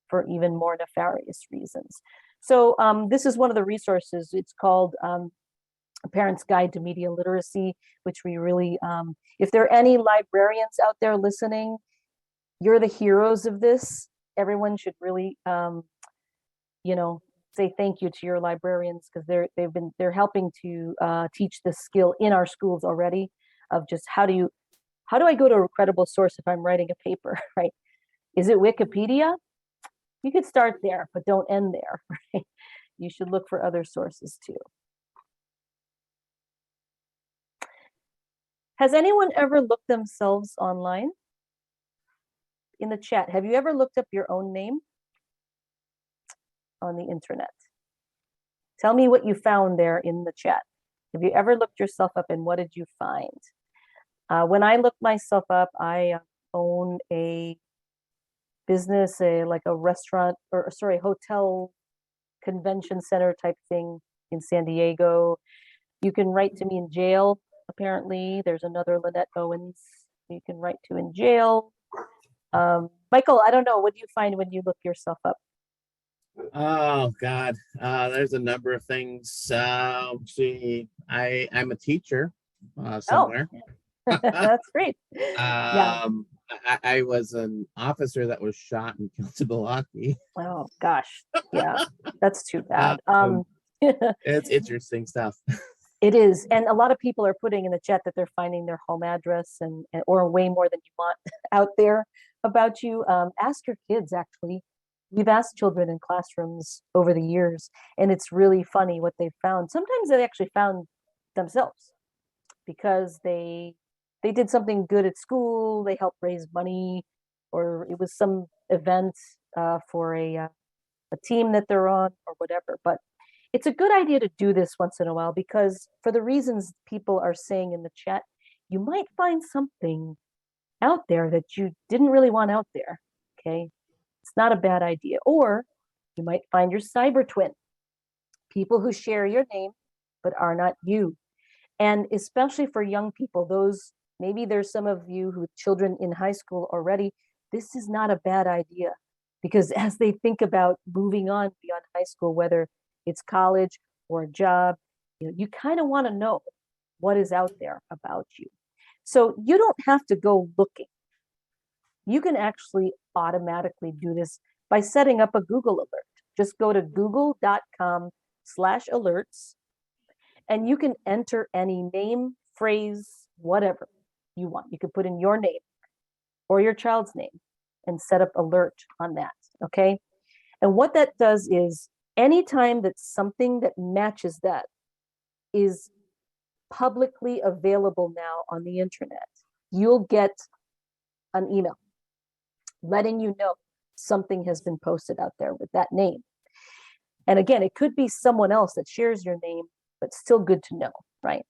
A: for even more nefarious reasons. So this is one of the resources. It's called A Parent's Guide to Media Literacy, which we really, if there are any librarians out there listening, you're the heroes of this. Everyone should really, say thank you to your librarians, because they're helping to teach this skill in our schools already, of just how do I go to a credible source if I'm writing a paper, right? Is it Wikipedia? You could start there, but don't end there, right? You should look for other sources too. Has anyone ever looked themselves online? In the chat, have you ever looked up your own name on the internet? Tell me what you found there in the chat. Have you ever looked yourself up, and what did you find? When I looked myself up, I own a business, like a restaurant, or sorry, hotel convention center type thing in San Diego. You can write to me in jail. Apparently, there's another Lynette Owens you can write to in jail. Michael, I don't know. What do you find when you look yourself up?
B: Oh God, there's a number of things. I'm a teacher somewhere.
A: Oh, that's great. Yeah.
B: I was an officer that was shot and killed in Milwaukee.
A: Oh gosh. Yeah, that's too bad.
B: It's interesting stuff.
A: It is, and a lot of people are putting in the chat that they're finding their home address and or way more than you want out there about you. Ask your kids. Actually, we've asked children in classrooms over the years, and it's really funny what they've found. Sometimes they actually found themselves because they did something good at school. They helped raise money, or it was some event for a a team that they're on or whatever. But it's a good idea to do this once in a while because for the reasons people are saying in the chat, you might find something out there that you didn't really want out there. Okay. It's not a bad idea. Or you might find your cyber twin, people who share your name but are not you. And especially for young people, those maybe there's some of you who children in high school already, this is not a bad idea because as they think about moving on beyond high school, whether it's college or a job, you kind of want to know what is out there about you. So you don't have to go looking. You can actually automatically do this by setting up a Google alert. Just go to google.com/alerts and you can enter any name, phrase, whatever you want. You can put in your name or your child's name and set up alert on that. Okay. And what that does is anytime that something that matches that is publicly available now on the internet, you'll get an email letting you know something has been posted out there with that name. And again, it could be someone else that shares your name, but still good to know, right?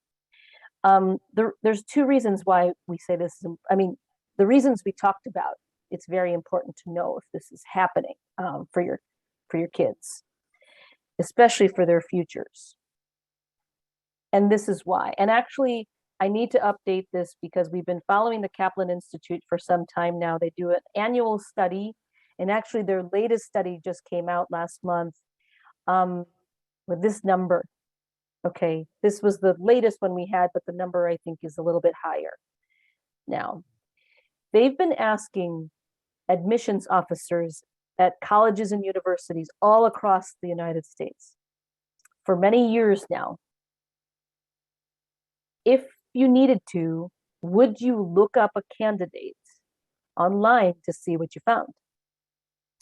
A: There's two reasons why we say this. The reasons we talked about, it's very important to know if this is happening for your kids, especially for their futures. And this is why. And actually, I need to update this because we've been following the Kaplan Institute for some time now. They do an annual study, and actually their latest study just came out last month with this number. Okay, this was the latest one we had, but the number I think is a little bit higher now. They've been asking admissions officers at colleges and universities all across the United States for many years now, if you needed to, would you look up a candidate online to see what you found?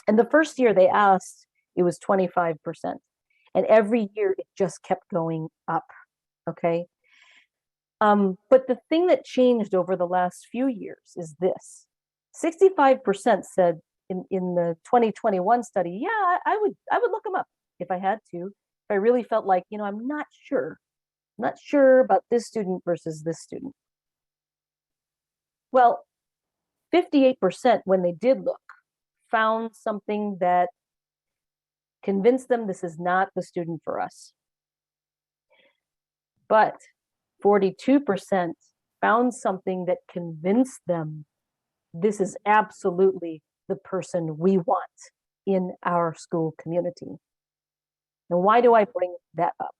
A: And the first year they asked, it was 25%. And every year it just kept going up. Okay. But the thing that changed over the last few years is this: 65% said in the 2021 study, yeah, I would look them up if I had to. If I really felt like, I'm not sure about this student versus this student. Well, 58% when they did look found something that convinced them this is not the student for us. But 42% found something that convinced them this is absolutely the person we want in our school community. And why do I bring that up?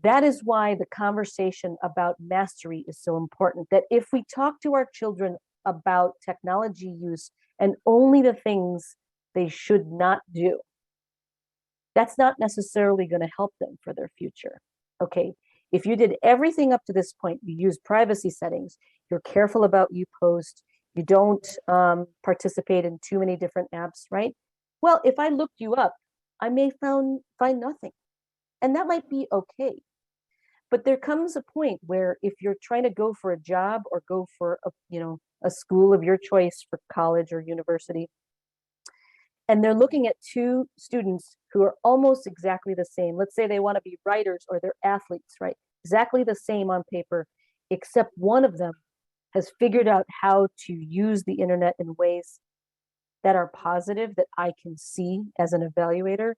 A: That is why the conversation about mastery is so important, that if we talk to our children about technology use and only the things they should not do, that's not necessarily going to help them for their future. Okay, if you did everything up to this point, you use privacy settings, you're careful about you post, you don't participate in too many different apps, right? Well, if I looked you up, I may find nothing. And that might be okay. But there comes a point where if you're trying to go for a job or go for a school of your choice for college or university, and they're looking at two students who are almost exactly the same. Let's say they want to be writers or they're athletes, right? Exactly the same on paper, except one of them has figured out how to use the internet in ways that are positive that I can see as an evaluator.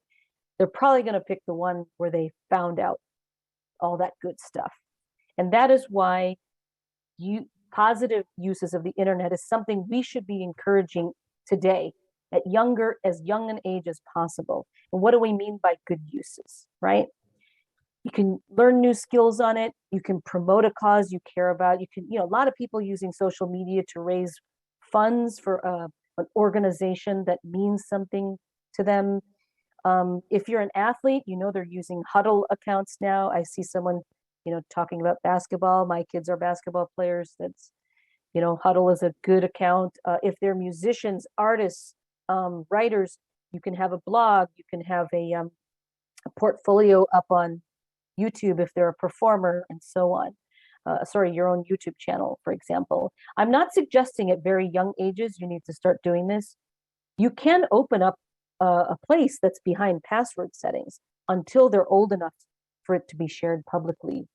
A: They're probably going to pick the one where they found out all that good stuff. And that is why positive uses of the internet is something we should be encouraging today at as young an age as possible. And what do we mean by good uses, right? You can learn new skills on it. You can promote a cause you care about. You can, a lot of people using social media to raise funds for an organization that means something to them. If you're an athlete, they're using huddle accounts now. I see someone, talking about basketball. My kids are basketball players. That's, huddle is a good account. If they're musicians, artists, writers, you can have a blog. You can have a portfolio up on YouTube if they're a performer and so on. Your own YouTube channel, for example. I'm not suggesting at very young ages you need to start doing this. You can open up a place that's behind password settings until they're old enough for it to be shared publicly.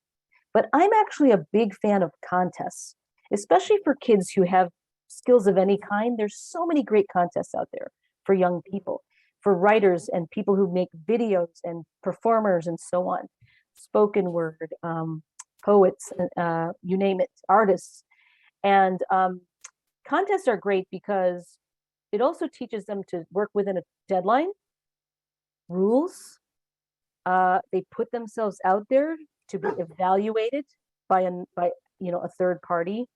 A: But I'm actually a big fan of contests, especially for kids who have skills of any kind. There's so many great contests out there for young people, for writers and people who make videos and performers and so on, spoken word, poets, you name it, artists. And contests are great because it also teaches them to work within a deadline, rules. They put themselves out there to be evaluated by a third party,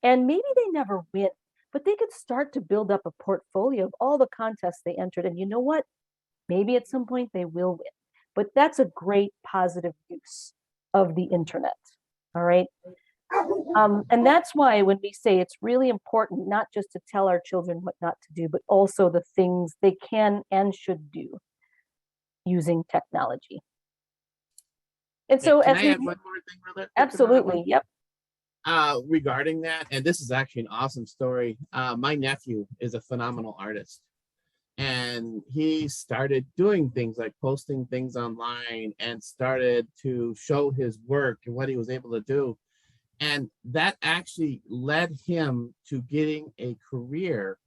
A: and maybe they never win, but they could start to build up a portfolio of all the contests they entered. And you know what? Maybe at some point they will win. But that's a great positive use of the internet. All right. And that's why when we say it's really important not just to tell our children what not to do, but also the things they can and should do using technology. And so
B: Can
A: as
B: I
A: we
B: add one more thing real quick on that one?
A: absolutely, yep.
B: Regarding that, and this is actually an awesome story. My nephew is a phenomenal artist, and he started doing things like posting things online and started to show his work and what he was able to do. And that actually led him to getting a career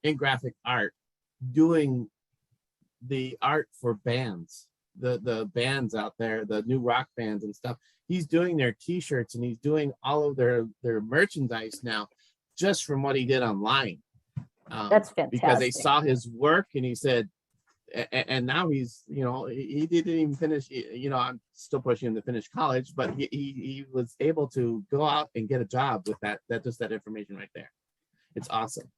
B: in graphic art, doing the art for bands, the bands out there, the new rock bands and stuff. He's doing their t-shirts and he's doing all of their merchandise now just from what he did online.
A: That's fantastic.
B: Because they saw his work and he said, and now he's, he didn't even finish, I'm still pushing him to finish college, but he was able to go out and get a job with that information right there. It's awesome.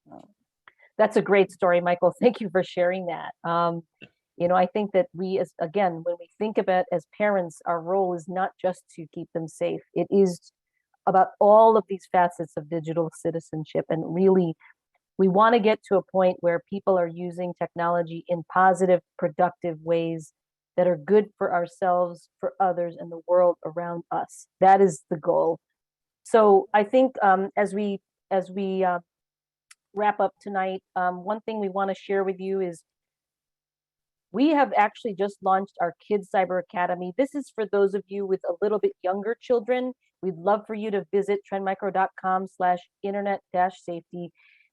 A: That's a great story, Michael. Thank you for sharing that. I think that when we think about as parents, our role is not just to keep them safe. It is about all of these facets of digital citizenship. And really, we want to get to a point where people are using technology in positive, productive ways that are good for ourselves, for others, and the world around us. That is the goal. So I think as we wrap up tonight, one thing we want to share with you is we have actually just launched our Kids Cyber Academy. This is for those of you with a little bit younger children. We'd love for you to visit trendmicro.com/internet-safety.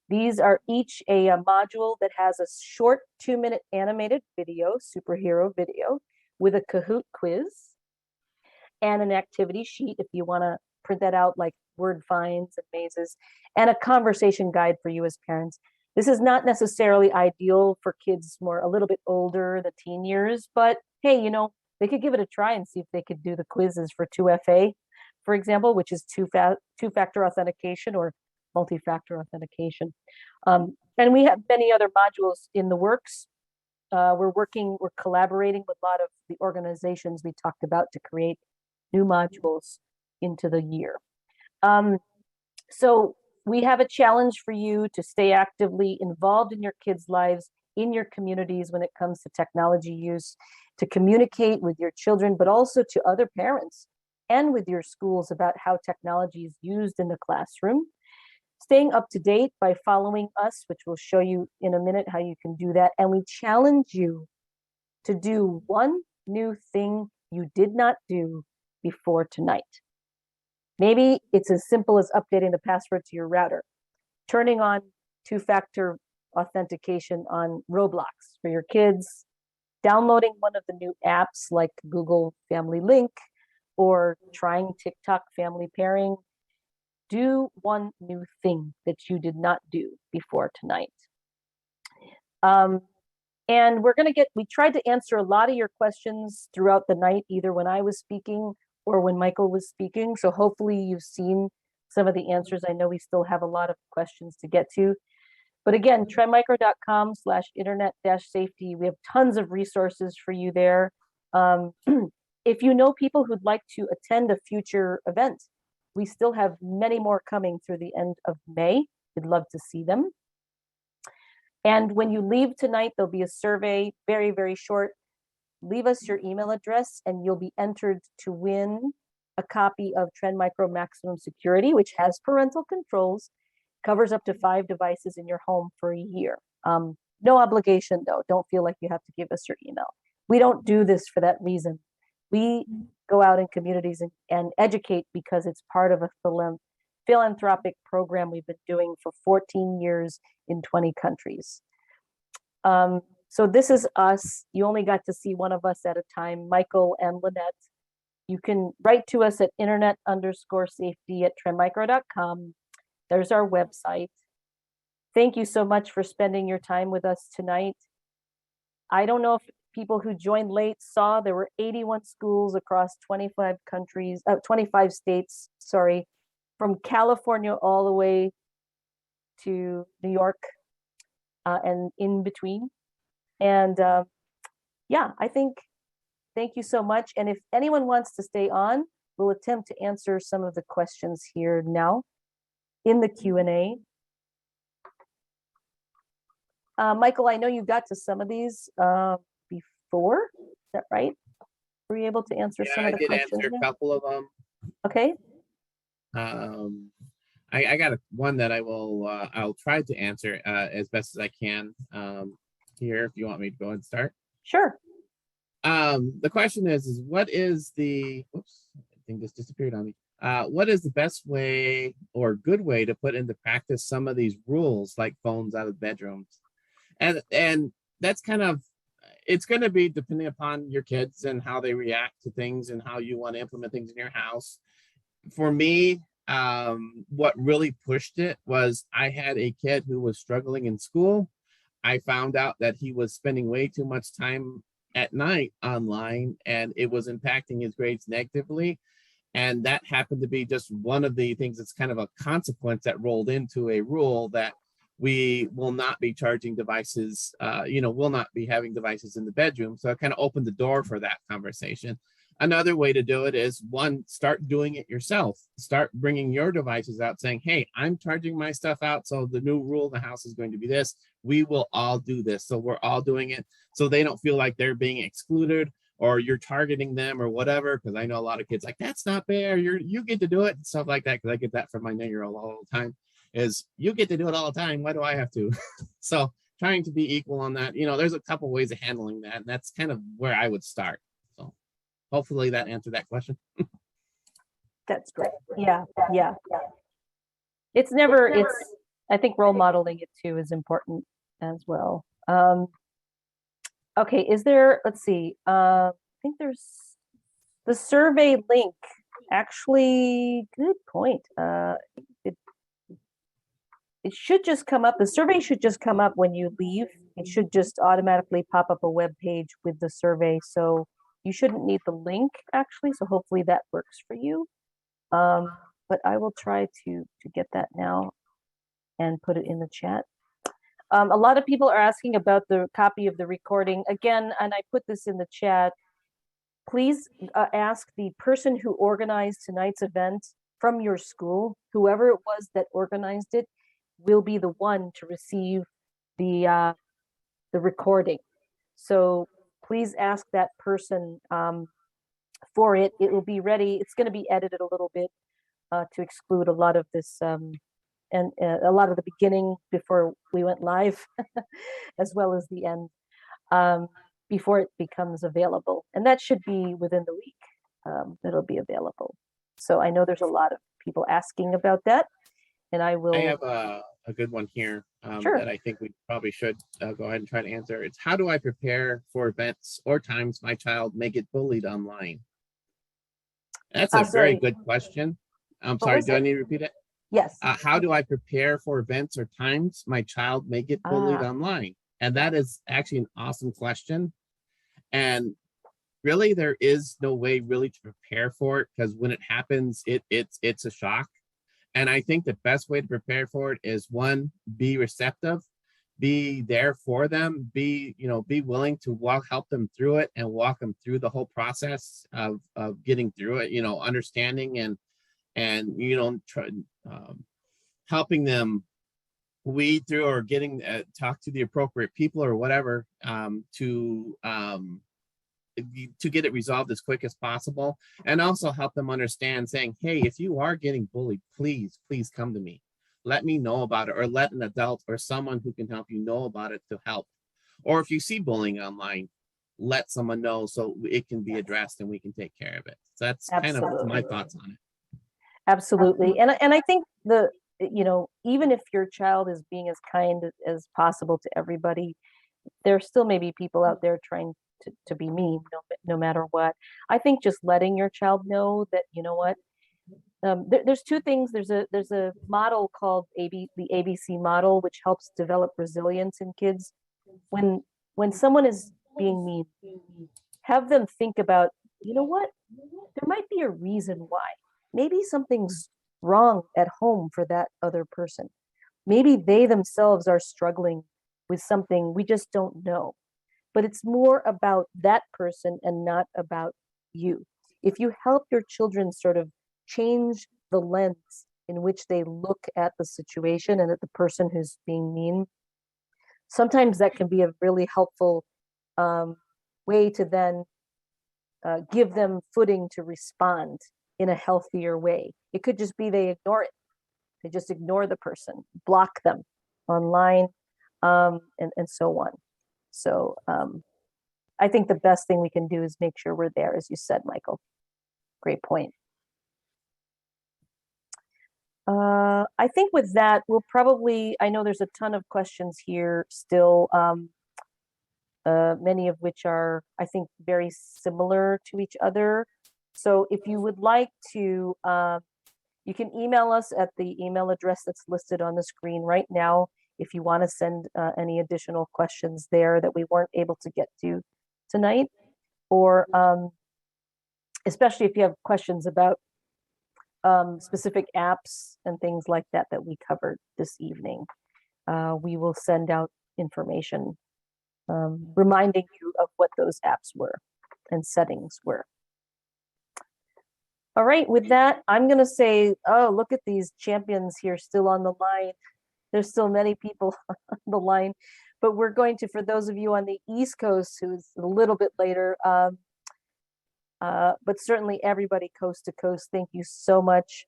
A: These are each a module that has a short 2-minute animated video, superhero video, with a Kahoot quiz and an activity sheet if you want to print that out, like word finds and mazes, and a conversation guide for you as parents. This is not necessarily ideal for kids a little bit older, the teen years, but hey, they could give it a try and see if they could do the quizzes for 2FA, for example, which is two-factor authentication or multi-factor authentication. And we have many other modules in the works. We're collaborating with a lot of the organizations we talked about to create new modules into the year. So we have a challenge for you to stay actively involved in your kids' lives, in your communities when it comes to technology use, to communicate with your children, but also to other parents and with your schools about how technology is used in the classroom. Staying up to date by following us, which we'll show you in a minute how you can do that. And we challenge you to do one new thing you did not do before tonight. Maybe it's as simple as updating the password to your router, turning on two-factor authentication on Roblox for your kids, downloading one of the new apps like Google Family Link, or trying TikTok family pairing. Do one new thing that you did not do before tonight. And we tried to answer a lot of your questions throughout the night, either when I was speaking or when Michael was speaking. So hopefully you've seen some of the answers. I know we still have a lot of questions to get to. But again, trendmicro.com/internet-safety. We have tons of resources for you there. If you know people who'd like to attend a future event, we still have many more coming through the end of May. We'd love to see them. And when you leave tonight, there'll be a survey, very, very short. Leave us your email address and you'll be entered to win a copy of Trend Micro Maximum Security, which has parental controls, covers up to 5 devices in your home for a year. No obligation though. Don't feel like you have to give us your email. We don't do this for that reason. We go out in communities and educate because it's part of a philanthropic program we've been doing for 14 years in 20 countries. So this is us. You only got to see one of us at a time, Michael and Lynette. You can write to us at internet_safety@trendmicro.com. There's our website. Thank you so much for spending your time with us tonight. I don't know if people who joined late saw there were 81 schools across 25 countries, 25 states, sorry, from California all the way to New York and in between. And yeah, I think, thank you so much. And if anyone wants to stay on, we'll attempt to answer some of the questions here now in the Q&A. Michael, I know you got to some of these before, is that right? Were you able to answer some of the questions?
B: I did answer a couple of them.
A: Okay.
B: I got one that I'll try to answer as best as I can here, if you want me to go and start.
A: Sure.
B: The question is what is the, oops, I think this disappeared on me. What is the best way or good way to put into practice some of these rules, like phones out of bedrooms? And that's kind of, it's going to be depending upon your kids and how they react to things and how you want to implement things in your house. For me, what really pushed it was I had a kid who was struggling in school. I found out that he was spending way too much time at night online, and it was impacting his grades negatively. And that happened to be just one of the things that's kind of a consequence that rolled into a rule that we will not be charging devices, will not be having devices in the bedroom. So it kind of opened the door for that conversation. Another way to do it is, one, start doing it yourself. Start bringing your devices out saying, hey, I'm charging my stuff out. So the new rule in the house is going to be this. We will all do this. So we're all doing it. So they don't feel like they're being excluded or you're targeting them or whatever. Because I know a lot of kids like, that's not fair. You get to do it and stuff like that. Because I get that from my 9-year-old all the time, is you get to do it all the time. Why do I have to? So trying to be equal on that. There's a couple ways of handling that. And that's kind of where I would start. So hopefully that answered that question.
A: That's great. Yeah. I think role modeling it too is important as well. Okay, let's see. I think there's the survey link. Actually, good point. It should just come up. The survey should just come up when you leave. It should just automatically pop up a web page with the survey. So you shouldn't need the link actually. So hopefully that works for you. But I will try to get that now and put it in the chat. A lot of people are asking about the copy of the recording again, and I put this in the chat. Please ask the person who organized tonight's event from your school, whoever it was that organized it, will be the one to receive the recording. So please ask that person for it. It will be ready. It's going to be edited a little bit to exclude a lot of this and a lot of the beginning before we went live, as well as the end, before it becomes available. And that should be within the week. It'll be available. So I know there's a lot of people asking about that, and I
B: have a good one here
A: sure.
B: that I think we probably should go ahead and try to answer. It's, how do I prepare for events or times my child may get bullied online? That's a very good question. I'm sorry, do I need to repeat it?
A: Yes.
B: How do I prepare for events or times my child may get bullied online? And that is actually an awesome question. And really, there is no way really to prepare for it, because when it happens, it's a shock. And I think the best way to prepare for it is, one, be receptive, be there for them, be willing to help them through it and walk them through the whole process of getting through it, understanding and helping them weed through, or getting talk to the appropriate people or whatever to get it resolved as quick as possible, and also help them understand, saying, hey, if you are getting bullied, please come to me. let me know about it, or let an adult or someone who can help you know about it to help. Or if you see bullying online, let someone know so it can be addressed and we can take care of it. So that's kind of my
A: Absolutely.
B: thoughts on it.
A: Absolutely. And I think even if your child is being as kind as possible to everybody, there still may be people out there trying to be mean, no matter what. I think just letting your child know that, you know what, there's two things. There's a model called the ABC model, which helps develop resilience in kids. When someone is being mean, have them think about, you know what, there might be a reason why. Maybe something's wrong at home for that other person. Maybe they themselves are struggling with something we just don't know. But it's more about that person and not about you. If you help your children sort of change the lens in which they look at the situation and at the person who's being mean, sometimes that can be a really helpful um, way to then give them footing to respond in a healthier way. It could just be they ignore it. They just ignore the person, block them online, and so on. So I think the best thing we can do is make sure we're there, as you said, Michael. Great point. I think with that, we'll probably, I know there's a ton of questions here still, many of which are, I think, very similar to each other. So if you would like to, you can email us at the email address that's listed on the screen right now if you want to send any additional questions there that we weren't able to get to tonight, or especially if you have questions about specific apps and things like that that we covered this evening. We will send out information reminding you of what those apps were and settings were. All right, with that, I'm going to say, oh, look at these champions here still on the line. There's still many people on the line, but we're going to, for those of you on the East Coast, who's a little bit later, but certainly everybody coast to coast, thank you so much.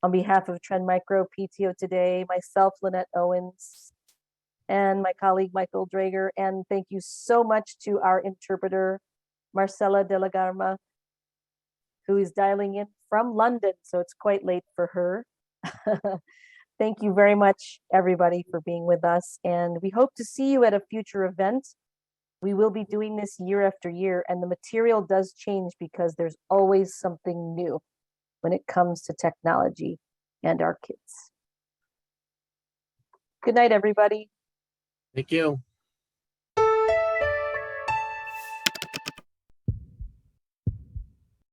A: On behalf of Trend Micro PTO today, myself, Lynette Owens, and my colleague, Michael Drager, and thank you so much to our interpreter, Marcela de la Garma, who is dialing in from London, so it's quite late for her. Thank you very much, everybody, for being with us, and we hope to see you at a future event. We will be doing this year after year, and the material does change because there's always something new when it comes to technology and our kids. Good night, everybody.
B: Thank you.